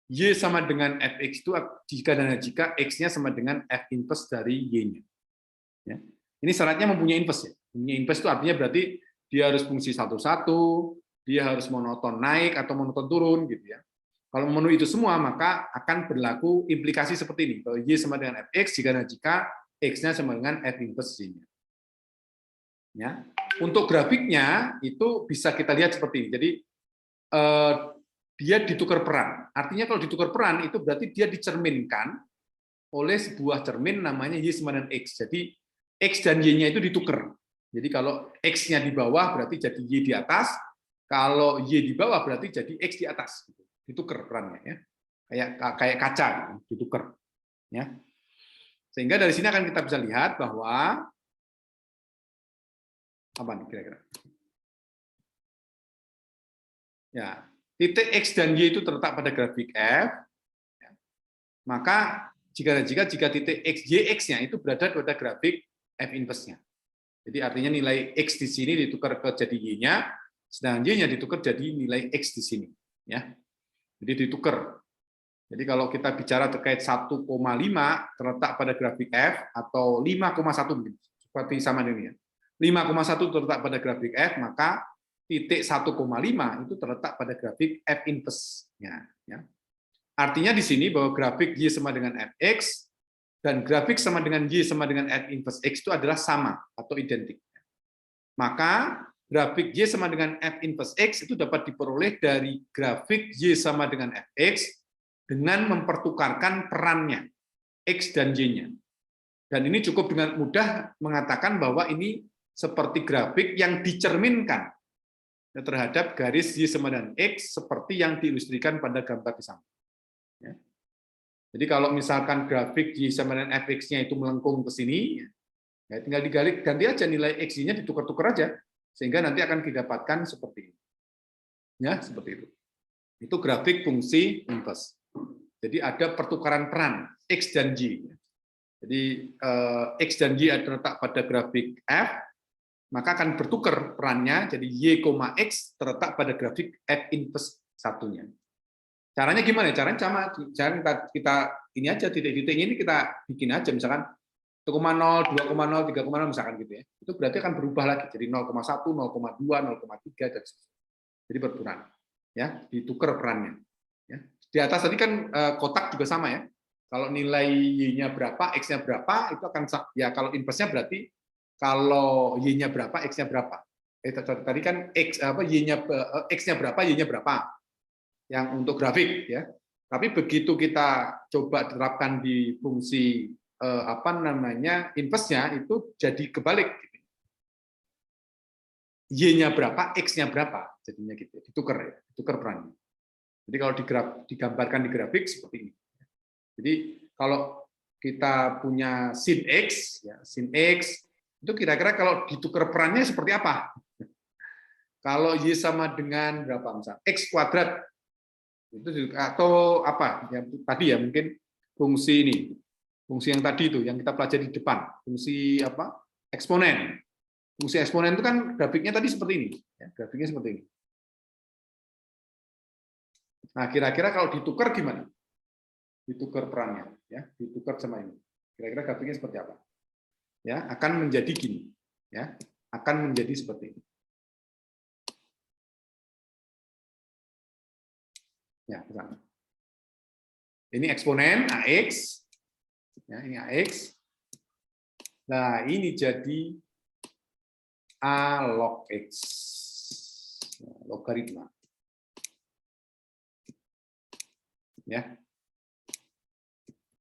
y sama dengan fx itu jika dan jika x-nya sama dengan f inverse dari y-nya. Ya. Ini syaratnya mempunyai inverse. Ya. Mempunyai inverse itu artinya berarti dia harus fungsi satu-satu, dia harus monoton naik atau monoton turun, gitu ya. Kalau memenuhi itu semua, maka akan berlaku implikasi seperti ini. Bahwa y sama dengan fx jika dan jika X-nya sama dengan F inverse Y-nya. Ya. Untuk grafiknya itu bisa kita lihat seperti ini. Jadi dia ditukar peran. Artinya kalau ditukar peran itu berarti dia dicerminkan oleh sebuah cermin namanya Y sama dengan X. Jadi X dan Y-nya itu ditukar. Jadi kalau X-nya di bawah berarti jadi Y di atas. Kalau Y di bawah berarti jadi X di atas. Ditukar perannya ya. Kayak kaca ditukar. Ya. Sehingga dari sini akan kita bisa lihat bahwa apa nih kira-kira? Ya, titik X dan Y itu terletak pada grafik F. Maka jika titik X, Y, X-nya itu berada pada grafik F inverse-nya. Jadi artinya nilai X di sini ditukar ke jadi Y-nya, sedangkan Y-nya ditukar jadi nilai X di sini. Ya, jadi ditukar. Jadi kalau kita bicara terkait 1,5 terletak pada grafik F atau 5,1 mungkin seperti sama ini ya. 5,1 terletak pada grafik F, maka titik 1,5 itu terletak pada grafik F inverse-nya ya. Artinya di sini bahwa grafik Y sama dengan Fx dan grafik sama dengan Y sama dengan F inverse X itu adalah sama atau identik. Maka grafik Y sama dengan F inverse X itu dapat diperoleh dari grafik Y sama dengan Fx dengan mempertukarkan perannya, X dan Y-nya. Dan ini cukup dengan mudah mengatakan bahwa ini seperti grafik yang dicerminkan terhadap garis Y sama dengan X seperti yang diilustrasikan pada gambar di samping. Ya. Jadi kalau misalkan grafik Y sama dengan Fx-nya itu melengkung ke sini, ya tinggal ganti aja nilai X-nya ditukar-tukar aja, sehingga nanti akan didapatkan seperti ini. Ya, seperti itu. Itu grafik fungsi inverse. Jadi ada pertukaran peran X dan Y. Jadi X dan Y terletak pada grafik F, maka akan bertukar perannya, jadi Y, X terletak pada grafik F inverse satunya. Caranya gimana? Caranya sama. Cara kita ini aja, titik-titiknya ini kita bikin aja, misalkan 1,0, 2,0, 3,0 misalkan gitu ya. Itu berarti akan berubah lagi, jadi 0,1, 0,2, 0,3 dan sebagainya. Jadi berkurang. Ya, ditukar perannya. Ya. Di atas tadi kan kotak juga sama ya. Kalau nilai Y-nya berapa, X-nya berapa, itu akan ya kalau inverse-nya berarti kalau Y-nya berapa, X-nya berapa. Tadi kan Y-nya X-nya berapa, Y-nya berapa. Yang untuk grafik ya. Tapi begitu kita coba terapkan di fungsi inverse-nya itu jadi kebalik. Y-nya berapa, X-nya berapa, jadinya gitu. Ditukar ya, ditukar perannya. Jadi kalau digambarkan di grafik seperti ini. Jadi kalau kita punya sin X, ya, sin X itu kira-kira kalau ditukar perannya seperti apa? Kalau Y sama dengan berapa misalnya X kuadrat itu atau apa? Ya, tadi ya mungkin fungsi ini, fungsi yang tadi itu yang kita pelajari di depan, fungsi apa? Eksponen. Fungsi eksponen itu kan grafiknya tadi seperti ini, ya, grafiknya seperti ini. Nah, kira-kira kalau ditukar gimana? Ditukar perannya, ya, ditukar sama ini. Kira-kira grafiknya seperti apa? Ya, akan menjadi gini, ya, akan menjadi seperti ini. Ya, misalnya. Ini eksponen AX, ya, ini AX. Nah, ini jadi A log X, logaritma. Ya.